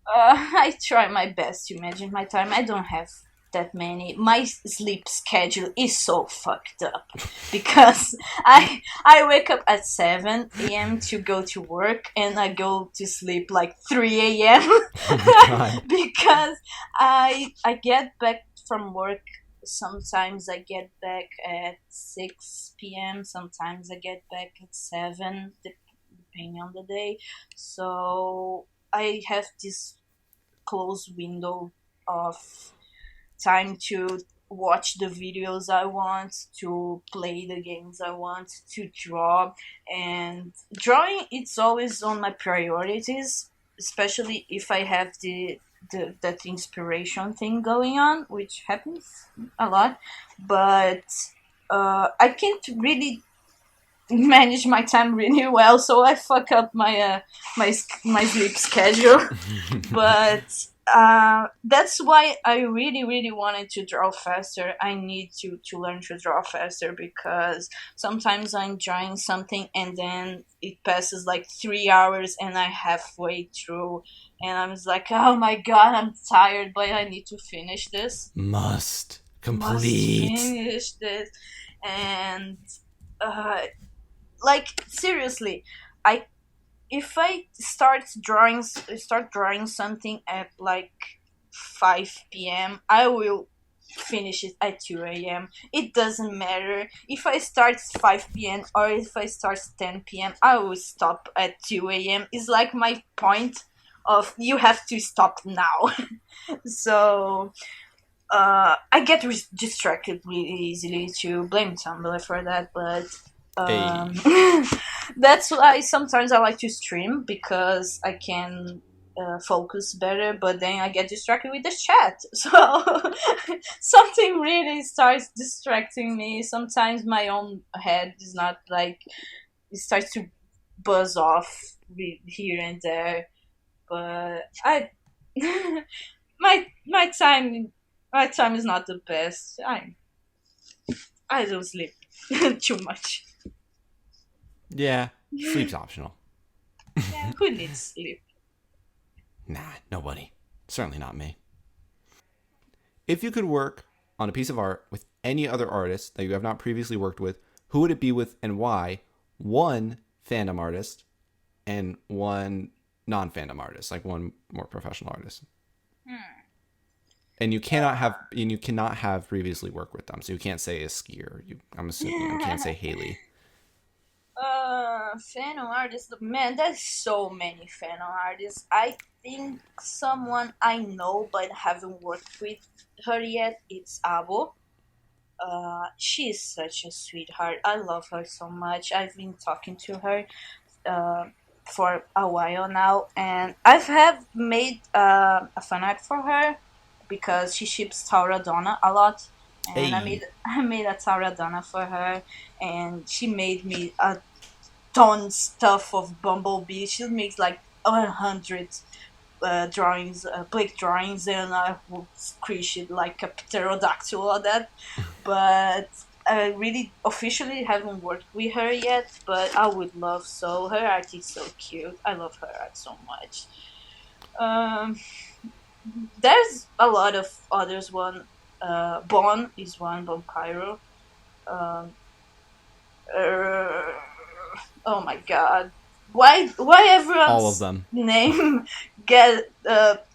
I try my best to manage my time. I don't have that many. My sleep schedule is so fucked up because I wake up at 7 a.m. to go to work, and I go to sleep like 3 a.m. Oh my god. because I get back from work. Sometimes I get back at 6 p.m. Sometimes I get back at 7, depending on the day. So I have this close window of time to watch the videos I want, to play the games I want, to draw. And drawing, it's always on my priorities, especially if I have that inspiration thing going on, which happens a lot. But I can't really manage my time really well, so I fuck up my sleep schedule. But that's why I really, really wanted to draw faster. I need to learn to draw faster because sometimes I'm drawing something and then it passes like 3 hours and I halfway through and I'm just like, oh my god, I'm tired, but I need to finish this. Must Must complete. finish this. And uh, like seriously, I if I start drawing something at like 5 p.m., I will finish it at 2 a.m. It doesn't matter if I start 5 p.m. or if I start 10 p.m. I will stop at 2 a.m. It's like my point of you have to stop now. So I get distracted really easily, to blame Tumblr for that, but um, that's why sometimes I like to stream because I can focus better, but then I get distracted with the chat. So something really starts distracting me. Sometimes my own head is not like, it starts to buzz off here and there. But I my time is not the best. I don't sleep too much. Yeah, sleep's optional. Yeah, who needs sleep? Nah, nobody. Certainly not me. If you could work on a piece of art with any other artist that you have not previously worked with, who would it be with and why? One fandom artist and one non-fandom artist, like one more professional artist. And you cannot have previously worked with them, so you can't say a skier. I'm assuming you can't say Haley. Fandom artists. Man, there's so many fandom artists. I think someone I know but haven't worked with her yet. It's aaaaabo. She's such a sweetheart. I love her so much. I've been talking to her for a while now, and have made a fan art for her because she ships Tauradonna a lot. And Hey. I made a Tauradonna for her, and she made me a ton stuff of Bumblebee. She makes like 100 drawings, Blake drawings, and I will squish it like a pterodactyl or that. But I really officially haven't worked with her yet, but I would love so. Her art is so cute. I love her art so much. Um, there's a lot of others. Bon is one, Bon Pyro. Um, uh, oh my god. Why everyone's All of them. name get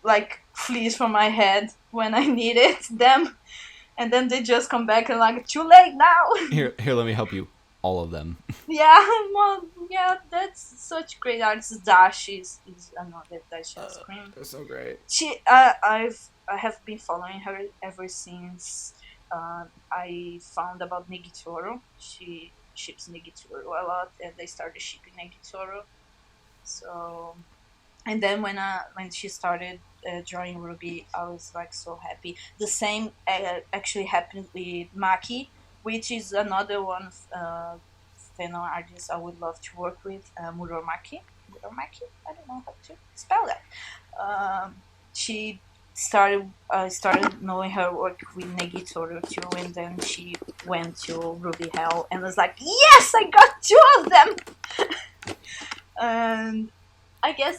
like flees from my head when I need them, and then they just come back and like, too late now. Here, let me help you. All of them. Yeah, well, yeah, that's such great artists. Dash is another Dash has cream. They're so great. I have been following her ever since I found about Negitoro. She ships Negitoro a lot, and they started shipping Negitoro. So, and then when she started drawing RWBY, I was like so happy. The same actually happened with Maki, which is another one fellow artist I would love to work with. Muromaki. I don't know how to spell that. She started knowing her work with Negitoro too, and then she went to RWBY Hell and was like, yes, I got two of them. And I guess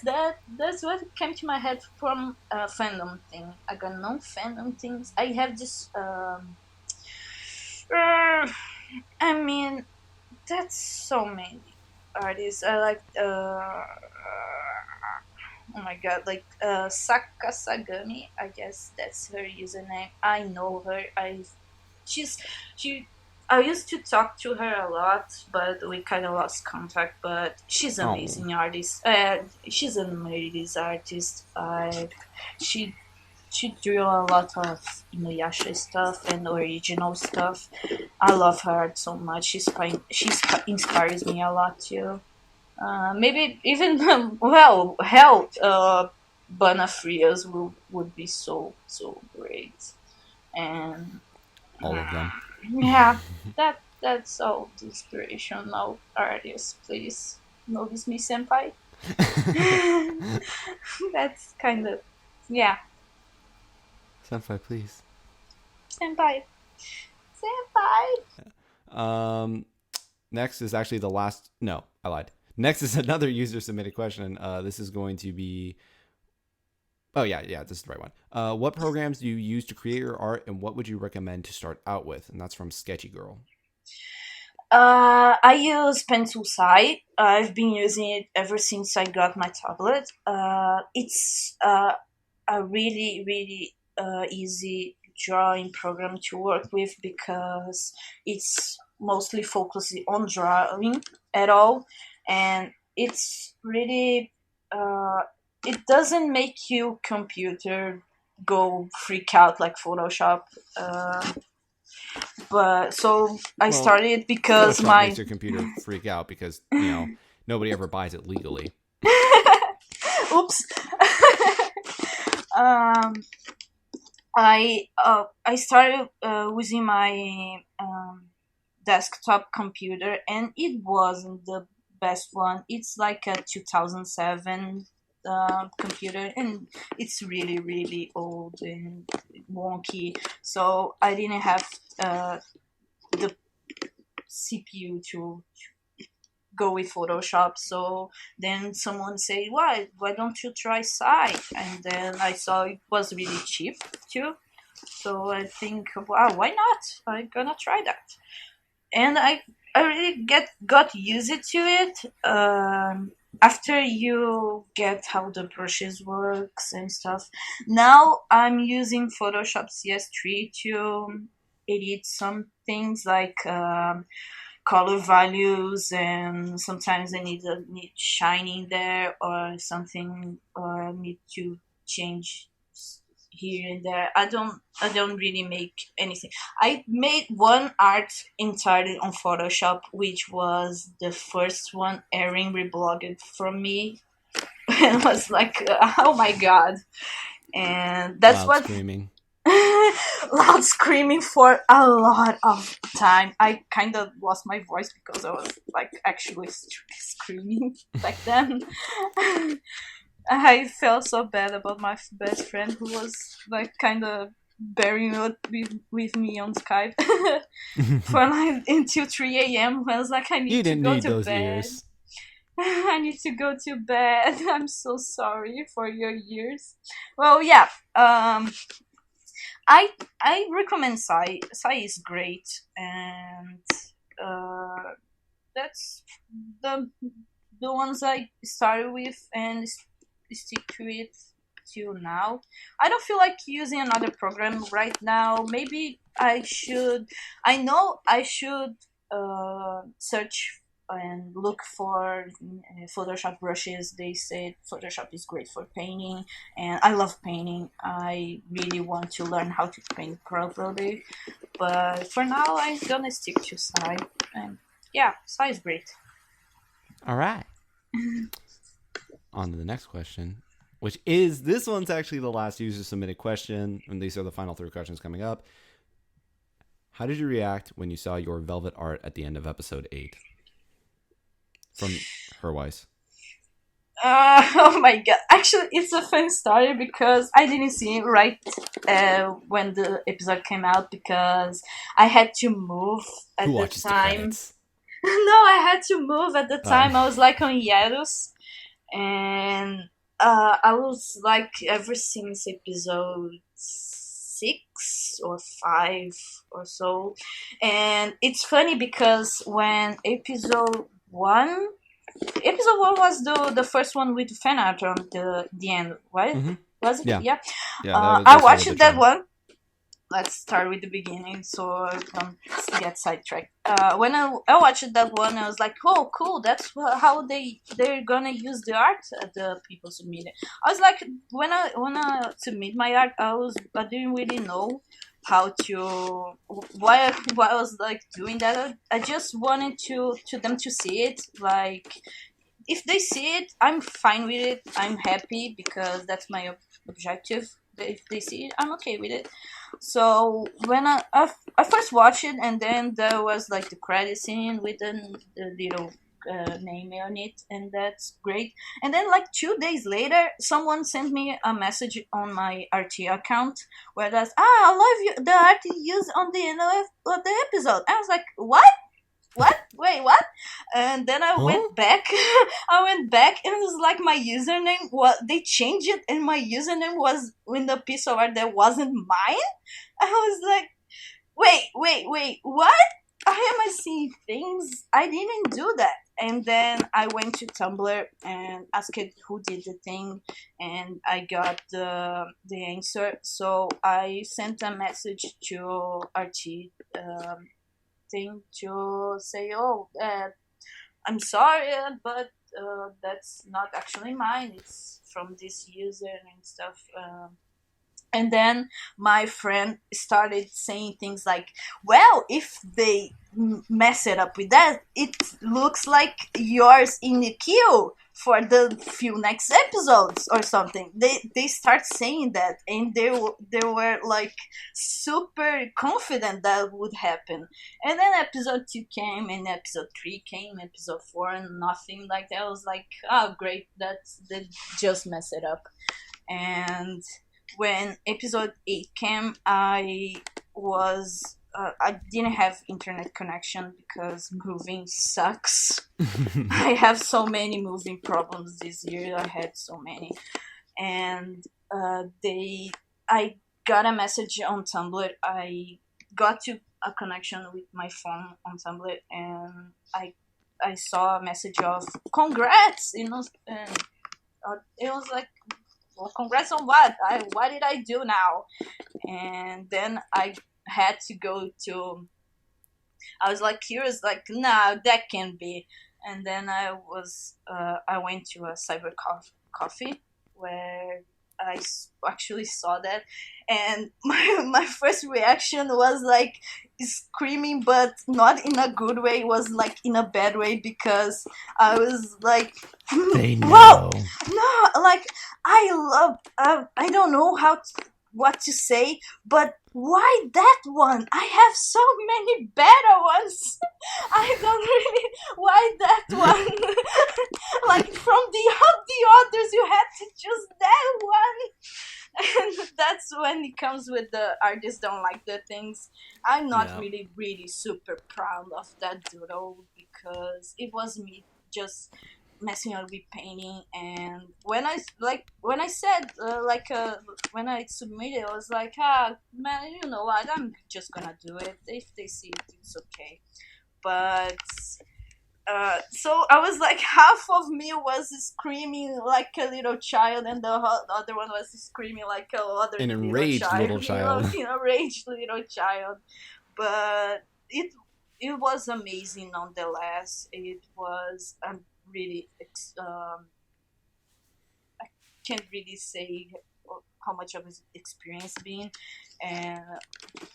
that's what came to my head from fandom thing. I got no fandom things. I have this. Uh, I mean, that's so many artists. I like. Oh my god, like Sakasagami. I guess that's her username. I know her. She's she. I used to talk to her a lot, but we kind of lost contact. But she's an Oh, amazing artist. She's an amazing artist. She she drew a lot of Inuyasha stuff and original stuff. I love her art so much. She inspires me a lot too. Maybe even well, hell, Bana Frias would be so great. And all of them. yeah, that's all the inspirational artists. Please notice me, senpai. That's kind of yeah, Senpai, please. senpai, senpai. Next is actually the last. No, I lied. Next is another user submitted question. This is going to be. Oh yeah, this is the right one. What programs do you use to create your art, and what would you recommend to start out with? And that's from Sketchy Girl. I use Pencil Sight. I've been using it ever since I got my tablet. It's a really easy drawing program to work with because it's mostly focused on drawing at all, and it's really it doesn't make you computer go freak out like Photoshop. But so I Well, started because Photoshop my makes your computer freak out because nobody ever buys it legally. oops. um, I started using my desktop computer, and it wasn't the best one. It's like a 2007 computer, and it's really old and wonky. So I didn't have the CPU to go with Photoshop. So then someone say, why don't you try Site? And then I saw it was really cheap too. So I think, wow, why not? I'm gonna try that. And I really got used to it. After you get how the brushes works and stuff. Now I'm using Photoshop CS3 to edit some things like color values, and sometimes I need shining there or something, or I need to change here and there. I don't really make anything. I made one art entirely on Photoshop, which was the first one Erin reblogged from me. And was like, oh my god. And that's Loud what screaming. loud screaming for a lot of time. I kind of lost my voice because I was like actually screaming back then. I felt so bad about my best friend who was like kind of bearing with me on Skype for like until 3 a.m. I was like, I need You to didn't go need to those bed. ears. I need to go to bed. I'm so sorry for your ears. Well, yeah. I recommend Sai. Sai is great, and uh, that's the the ones I started with and stick to it till now. I don't feel like using another program right now. Maybe I should. I know I should search and look for Photoshop brushes. They said Photoshop is great for painting, and I love painting. I really want to learn how to paint properly, but for now I'm gonna stick to Sai. And yeah, Sai is great. All right. On to the next question, which is this one's actually the last user submitted question, and these are the final 3 questions coming up. How did you react when you saw your velvet art at the end of episode 8? From Herwise. Oh my god. Actually, it's a fun story because I didn't see it right when the episode came out because I had to move at Who the watches the time. credits? No, I had to move at the time. I was like on hiatus. and I was like ever since episode 6 or 5 or so. And it's funny because when episode one was the first one with fan art on the end, right? Mm-hmm. Was it? Yeah. Yeah. Yeah, I that started the watched that trend. one. Let's start with the beginning so I don't get sidetracked. When I watched that one, I was like, "Oh, cool! That's how they're gonna use the art the people submitted." I was like, when I submit my art, I didn't really know how to why I was like doing that. I just wanted to them to see it. Like, if they see it, I'm fine with it. I'm happy because that's my objective. If they see it, I'm okay with it. So when I first watched it, and then there was like the credit scene with the little name on it, and that's great. And then like 2 days later, someone sent me a message on my RT account where that's I love you the art you used on the end of the episode. I was like, what? Wait, what? And then I Huh? went back. I went back, and it was like my username. What they changed it, and my username was in the piece of art that wasn't mine. I was like, wait, what? How am I seeing things? I didn't do that. And then I went to Tumblr and asked who did the thing, and I got the answer. So I sent a message to RT thing to say, oh, I'm sorry, but that's not actually mine. It's from this user and stuff. And then my friend started saying things like, well, if they mess it up with that, it looks like yours in the queue for the few next episodes or something. They start saying that, and they were like super confident that would happen. And then episode 2 came, and episode 3 came, episode 4, and nothing like that. I was like, oh great, they just mess it up. And when episode 8 came, I didn't have internet connection because moving sucks. I have so many moving problems this year. I had so many, and I got a message on Tumblr. I got to a connection with my phone on Tumblr, and I saw a message of congrats, and it was like, well, congrats on what did I do now? And then I had to go to. I was like curious, like, no, that can't be. And then I went to a cyber coffee where actually saw that, and my first reaction was like screaming, but not in a good way. It was like in a bad way because I was like, They wow, know. no, like I love. I don't know what to say, but why that one? I have so many better ones. I don't really why that one. Like from the others, you had to choose that one. And that's when it comes with the artists don't like the things. I'm not Yeah. really super proud of that doodle because it was me just messing up with painting. And when I said when I submitted, I was like, man, you know what, I'm just gonna do it. If they see it, it's okay. But so I was like, half of me was screaming like a little child, and the other one was screaming like a other An little enraged child, little child. enraged little child. But it was amazing nonetheless. It was really I can't really say how much of his experience been. And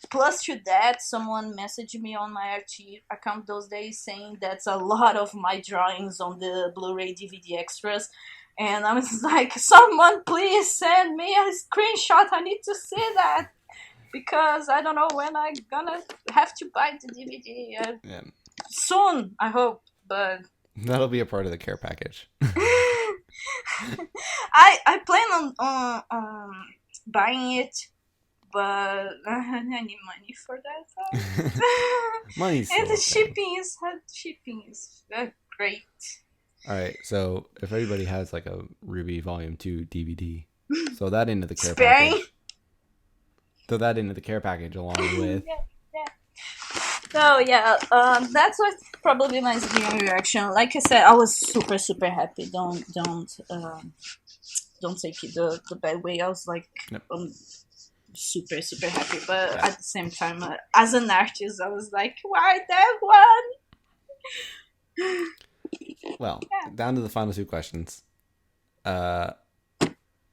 plus to that, someone messaged me on my RT account those days saying that's a lot of my drawings on the Blu-ray DVD extras. And I was like, someone please send me a screenshot. I need to see that because I don't know when I'm gonna have to buy the DVD. Yeah. Soon, I hope. But That'll be a part of the care package. I plan on buying it, but I need money for that. Money's And still the okay. shipping is great. All right. So if everybody has like a RWBY Volume 2 DVD, throw that into the care Sparing. package. Throw that into the care package along with. So yeah, that's what probably my genuine reaction. Like I said, I was super super happy. Don't take it the bad way. I was like Yep. super super happy, but Yeah. at the same time, as an artist, I was like, why that one? Well, down to the final two questions. And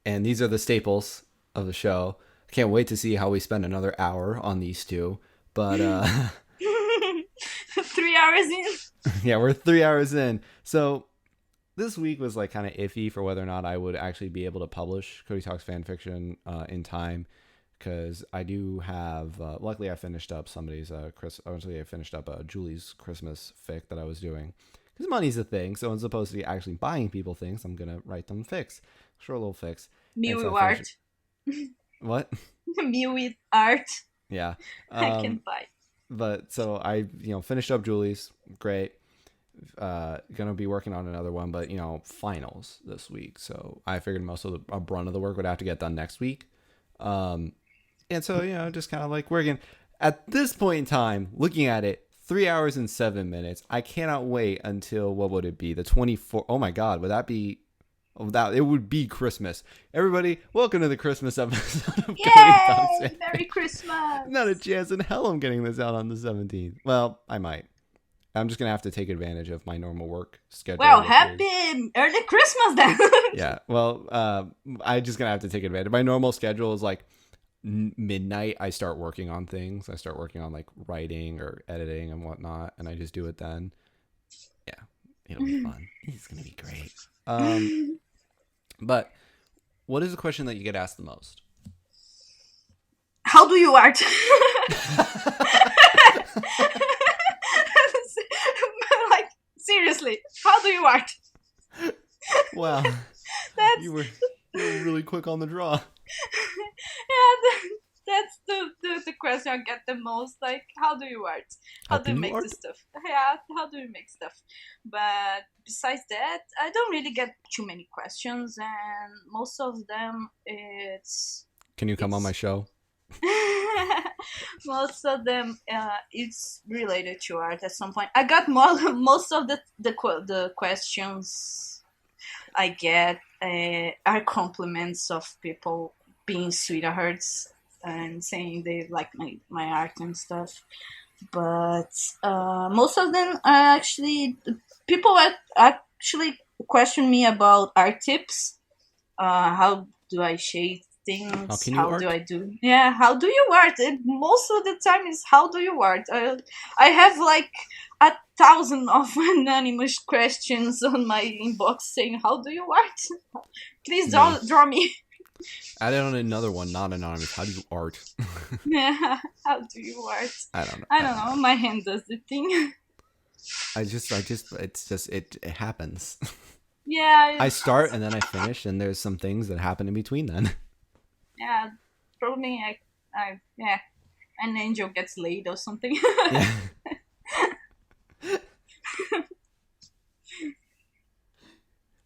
these are the staples of the show. I can't wait to see how we spend another hour on these two. But 3 hours in. yeah, we're 3 hours in. So this week was like kind of iffy for whether or not I would actually be able to publish Cody Talks Fanfiction in time, because I do have. Luckily, I finished up somebody's Actually, I finished up Julie's Christmas fic that I was doing. Because money's a thing, so I'm supposed to be actually buying people things. I'm gonna write them fics, short little fics. Me And with so I art. finished- What? Me with art. Yeah. I can buy. But so I, finished up Julie's. Great. Gonna be working on another one, but finals this week. So I figured most of the brunt of the work would have to get done next week. And so just kind of like working. At this point in time, looking at it, 3 hours and 7 minutes. I cannot wait until, what would it be? The 24th. Oh my God, would that be? It would be Christmas. Everybody, welcome to the Christmas episode of Cody Talks. Yay! Merry Christmas! Not a chance in hell I'm getting this out on the 17th. Well, I might. I'm just going to have to take advantage of my normal work schedule. Well, happy early Christmas then! Yeah, well, I just going to have to take advantage. My normal schedule is like midnight. I start working on things. I start working on like writing or editing and whatnot, and I just do it then. Yeah, it'll be fun. It's going to be great. But what is the question that you get asked the most? How do you art? Like, seriously, how do you art? Wow, That's you were really quick on the draw. that's the question I get the most. Like, how do you art? How do you make the stuff? Yeah, how do you make stuff? But besides that, I don't really get too many questions, and most of them it's. Can you come on my show? Most of them it's related to art at some point. I got most of the questions I get are compliments of people being sweethearts and saying they like my art and stuff. But most of them are actually people actually question me about art tips. How do I shade things? How do I do? Yeah, how do you art? Most of the time is how do you art? I have like 1,000 of anonymous questions on my inbox saying how do you art? Please draw me. Add on another one, not anonymous. How do you art? Yeah, how do you art? I don't know. I don't know. My hand does the thing. It happens. Yeah. I start and then I finish, and there's some things that happen in between then. Yeah, probably an angel gets laid or something. Yeah.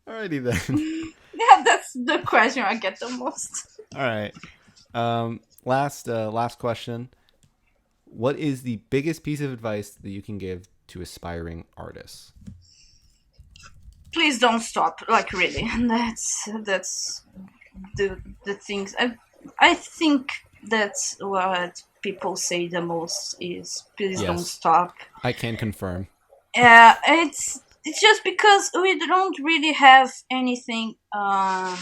Alrighty then. Yeah, that's the question I get the most. All right. Last question. What is the biggest piece of advice that you can give to aspiring artists? Please don't stop. Like, really, that's the things. I think that's what people say the most is please don't stop. I can confirm. Yeah, it's just because we don't really have anything to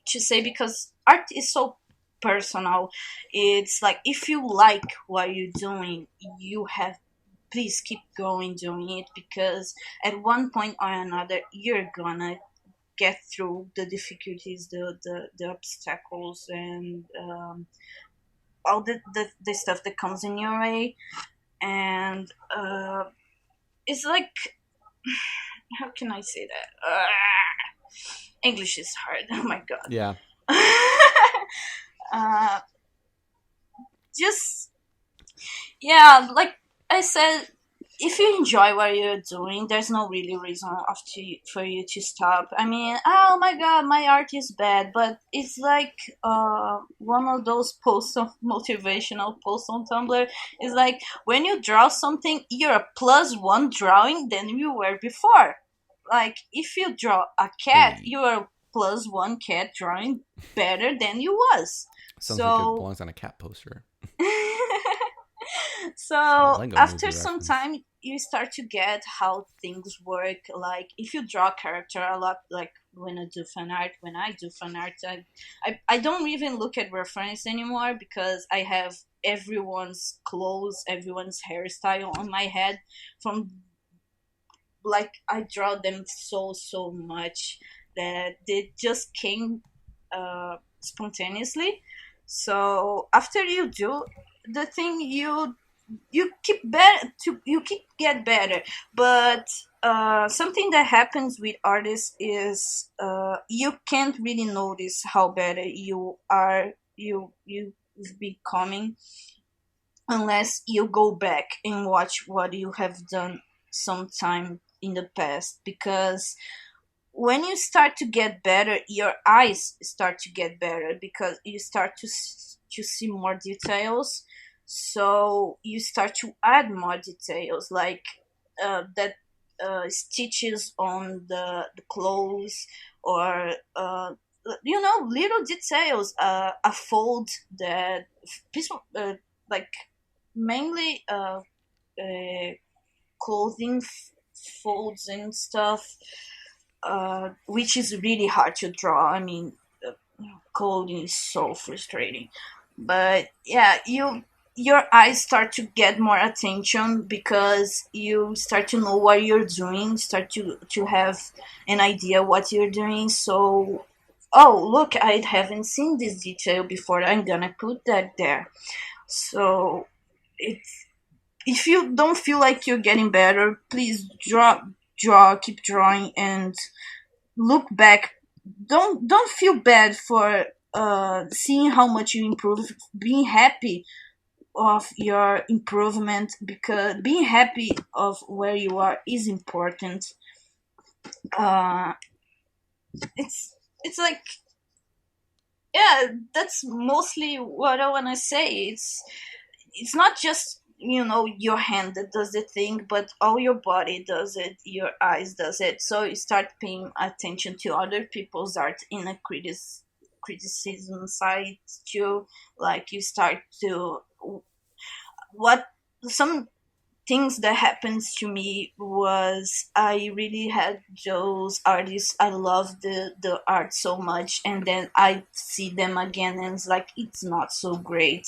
say, because art is so personal. It's like, if you like what you're doing, you have please keep going doing it, because at one point or another you're gonna get through the difficulties, the obstacles, and all the stuff that comes in your way. And it's like, how can I say that? English is hard. Oh my god. Yeah. Just, yeah, like I said, if you enjoy what you're doing, there's no really reason for you to stop. I mean, oh my god, my art is bad, but it's like one of those posts of motivational posts on Tumblr is like when you draw something, you're a +1 drawing than you were before. Like if you draw a cat, Hey, you're a +1 cat drawing better than you was. sounds like it So belongs on a cat poster. It's a so Lego after movie some reference. time you start to get how things work. Like if you draw a character a lot, like when I do fan art, I don't even look at reference anymore because I have everyone's clothes, everyone's hairstyle on my head from, like, I draw them so much that they just came spontaneously. So after you do the thing, you keep better to you keep get better. But something that happens with artists is you can't really notice how better you've becoming unless you go back and watch what you have done sometime in the past. Because when you start to get better, your eyes start to get better because you start to see more details. So you start to add more details, like that stitches on the clothes, or little details, a fold that people, like mainly clothing folds and stuff, which is really hard to draw. I mean, coding is so frustrating. But yeah, your eyes start to get more attention because you start to know what you're doing, start to have an idea what you're doing. So, oh look, I haven't seen this detail before. I'm gonna put that there. So it's if you don't feel like you're getting better, please keep drawing, and look back. Don't feel bad for seeing how much you improve. Being happy of your improvement, because being happy of where you are is important. uh it's like, yeah, that's mostly what I want to say. It's not just your hand that does the thing, but all your body does it, your eyes does it. So you start paying attention to other people's art in a criticism side too. Like you start to what some things that happens to me was I really had those artists, I love the art so much, and then I see them again and it's like it's not so great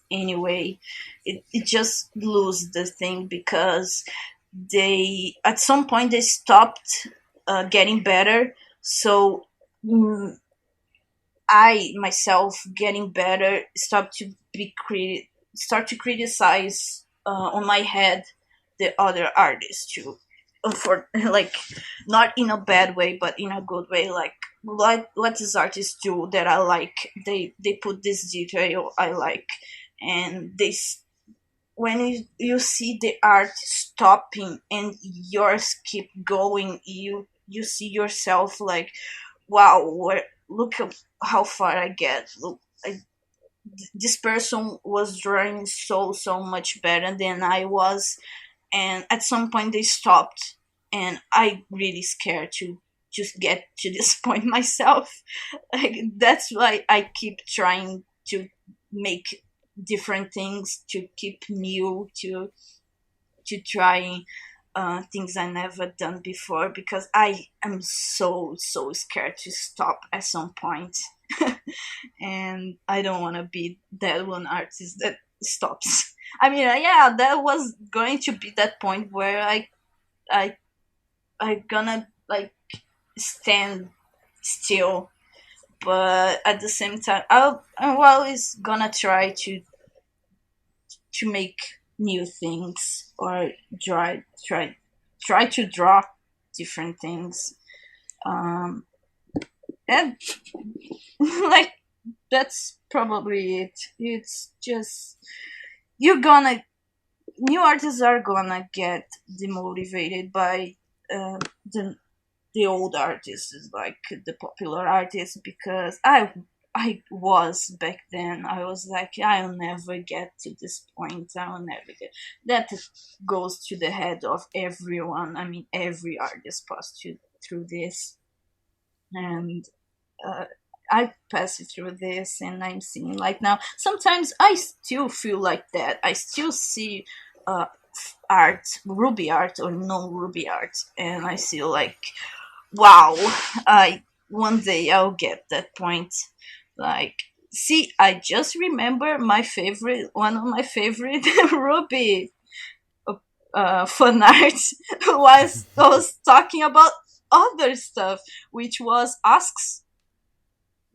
anyway. It just lose the thing because they at some point they stopped getting better. So mm, I myself getting better start to criticize on my head the other artists too. For like, not in a bad way but in a good way. Like what these artists do that I like, they put this detail I like, and when you see the art stopping and yours keep going, you see yourself like, wow, look at how far I get. Look, this person was drawing so much better than I was, and at some point they stopped, and I really scared to just get to this point myself. Like, that's why I keep trying to make different things, to keep new, to try things I never done before, because I am so scared to stop at some point. And I don't want to be that one artist that stops. I mean, yeah, that was going to be that point where I I gonna like stand still, but at the same time, I'm always gonna try to make new things, or try to draw different things. Um, and like that's probably it. It's just you're gonna new artists are gonna get demotivated by uh, the the old artists, like the popular artists, because I was back then. I was like, I'll never get to this point. I'll never get. That goes to the head of everyone. I mean, every artist passed through this, and uh, I pass through this, and I'm seeing like now. Sometimes I still feel like that. I still see uh, art, Ruby art or no Ruby art, and I feel like, wow, I one day I'll get that point. Like, see, I just remember one of my favorite Ruby fan art was talking about other stuff, which was asks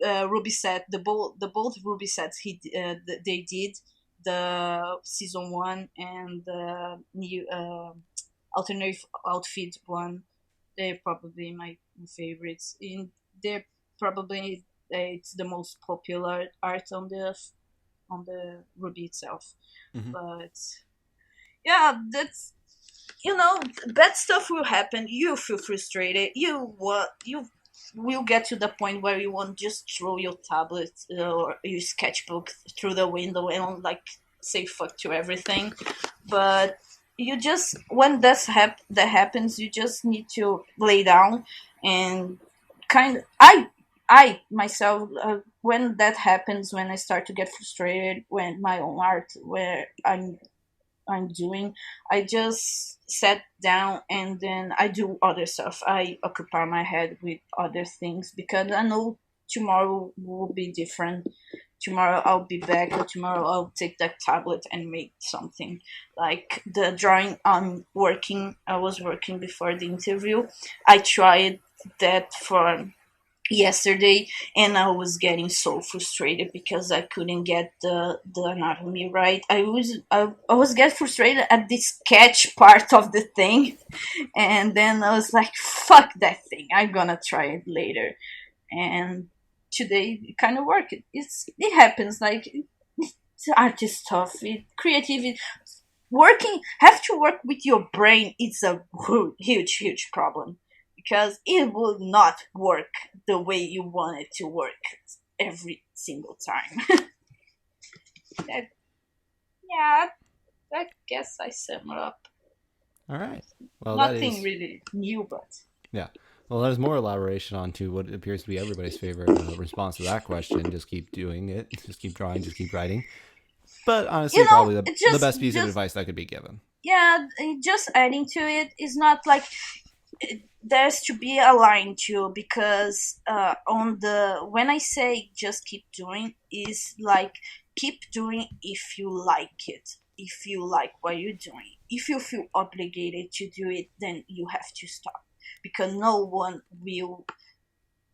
Ruby set, the both Ruby sets they did, the season one and the new alternative outfit one. They're probably my favorites. They're probably it's the most popular art on the Ruby itself. Hmm. But yeah, that's, bad stuff will happen. You feel frustrated. You will get to the point where you want to just throw your tablet or your sketchbook through the window and like say fuck to everything. But you just when that happens, you just need to lay down and kind of I myself, when that happens, when I start to get frustrated when my own art where I'm doing, I just sit down and then I do other stuff. I occupy my head with other things because I know tomorrow will be different. Tomorrow I'll be back, or tomorrow I'll take that tablet and make something. Like the drawing I was working before the interview. I tried that for yesterday, and I was getting so frustrated because I couldn't get the anatomy right. I was getting frustrated at the sketch part of the thing, and then I was like, fuck that thing, I'm gonna try it later. And today it kind of worked. It happens, like it's artist stuff, creativity. Working have to work with your brain. It's a huge problem because it will not work the way you want it to work every single time. that, yeah, I guess I sum it up. All right. Well, that Nothing is really new, but yeah. Well, that is more elaboration onto what appears to be everybody's favorite response to that question. Just keep doing it. Just keep drawing. Just keep writing. But honestly, probably the best piece of advice that could be given. yeah, just adding to it is not like there's to be a line too, because on the when I say just keep doing, is like keep doing if you like it, if you like what you're doing. If you feel obligated to do it, then you have to stop, because no one will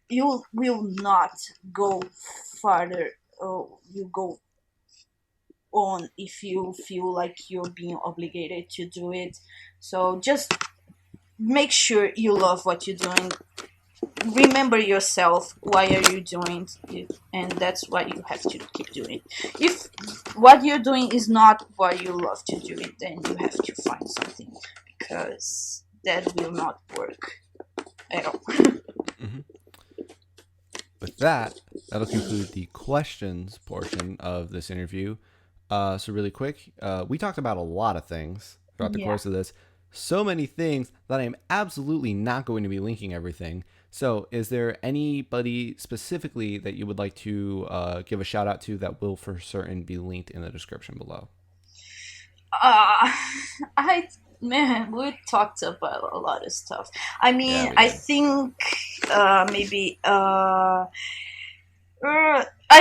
you will not go farther, or you go on if you feel like you're being obligated to do it. So just make sure you love what you're doing. Remember yourself, why are you doing it, and that's what you have to keep doing. If what you're doing is not what you love to do it, then you have to find something, because that will not work at all. Hmm. With that, that'll conclude the questions portion of this interview. So really quick, we talked about a lot of things throughout the Yeah. course of this. So many things that I'm absolutely not going to be linking everything. So is there anybody specifically that you would like to give a shout out to that will for certain be linked in the description below? uh I Man, we talked about a lot of stuff. I Yeah, mean, we I did. think maybe I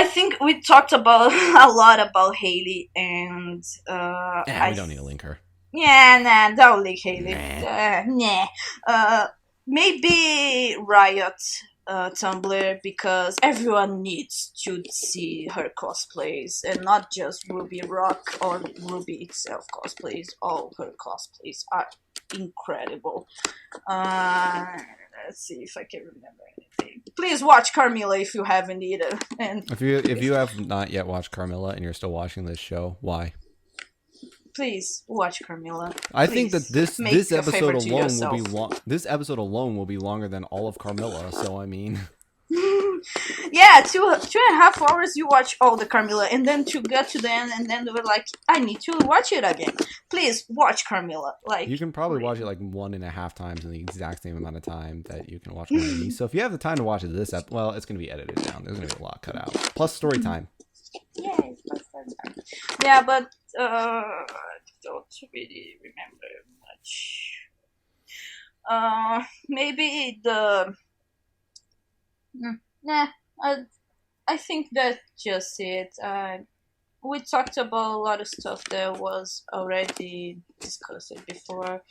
think we talked about a lot about Haley, and Yeah, we don't need to link her. yeah, nah, don't like Haley. Nah. Nah. Uh, Maybe Riot Tumblr, because everyone needs to see her cosplays, and not just Ruby Rock or Ruby itself cosplays. All her cosplays are incredible. Uh, let's see if I can remember anything. Please watch Carmilla if you haven't either. And If you have not yet watched Carmilla and you're still watching this show, why? please watch Carmilla. I think that Please, make this a episode favor to alone will be yourself. long. This episode alone will be longer than all of Carmilla. So I mean, Yeah, 2.5 hours you watch all the Carmilla, and then to get to the end, and then they were like, I need to watch it again. Please watch Carmilla. Like, you can probably watch it like 1.5 times in the exact same amount of time that you can watch one of these. So if you have the time to watch it well, it's going to be edited down. There's going to be a lot cut out. Plus story time. Yay, yeah, but I don't really remember much. Maybe the nah. I think that's just it. We talked about a lot of stuff that was already discussed before.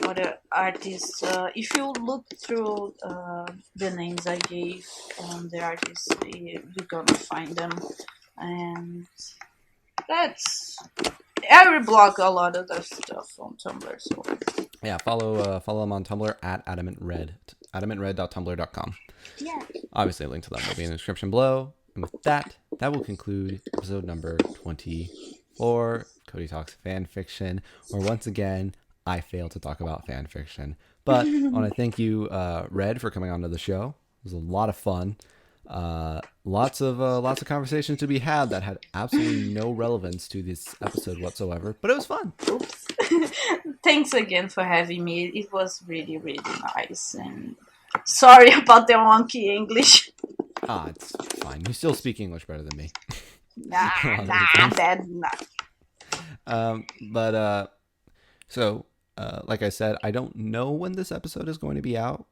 Other artists, if you look through the names I gave on the artists, you're gonna find them, and that's I reblog a lot of their stuff on Tumblr. So Yeah, follow them on Tumblr at Adamantred, adamantred.tumblr.com. yeah, Obviously, a link to them will be in the description below. And with that will conclude episode number 24, Cody Talks Fanfiction, where once again, I failed to talk about fanfiction. But I want to thank you, Red, for coming onto the show. It was a lot of fun. Lots of conversations to be had that had absolutely no relevance to this episode whatsoever, but it was fun. oops. Thanks again for having me. It was really, really nice. And sorry about the wonky English. It's fine. You still speak English better than me. Nah, So, like I said, I don't know when this episode is going to be out,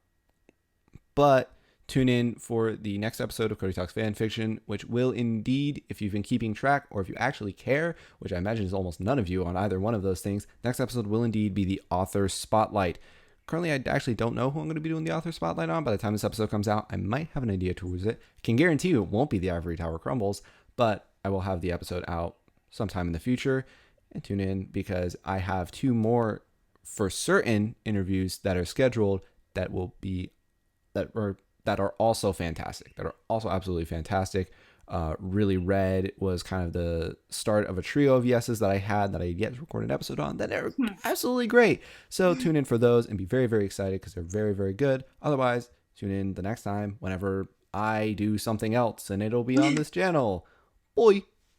but tune in for the next episode of Cody Talks Fanfiction, which will indeed, if you've been keeping track or if you actually care, which I imagine is almost none of you on either one of those things, next episode will indeed be the author spotlight. Currently, I actually don't know who I'm going to be doing the author spotlight on. By the time this episode comes out, I might have an idea towards it. Can guarantee you it won't be the Ivory Tower Crumbles, but I will have the episode out sometime in the future. And tune in because I have 2 more for certain interviews that are scheduled that are also fantastic. That are also absolutely fantastic. Really Red was kind of the start of a trio of yeses that I had that I yet to record an episode on that are absolutely great. So tune in for those and be very, very excited because they're very, very good. Otherwise, tune in the next time whenever I do something else and it'll be on this channel. Bye.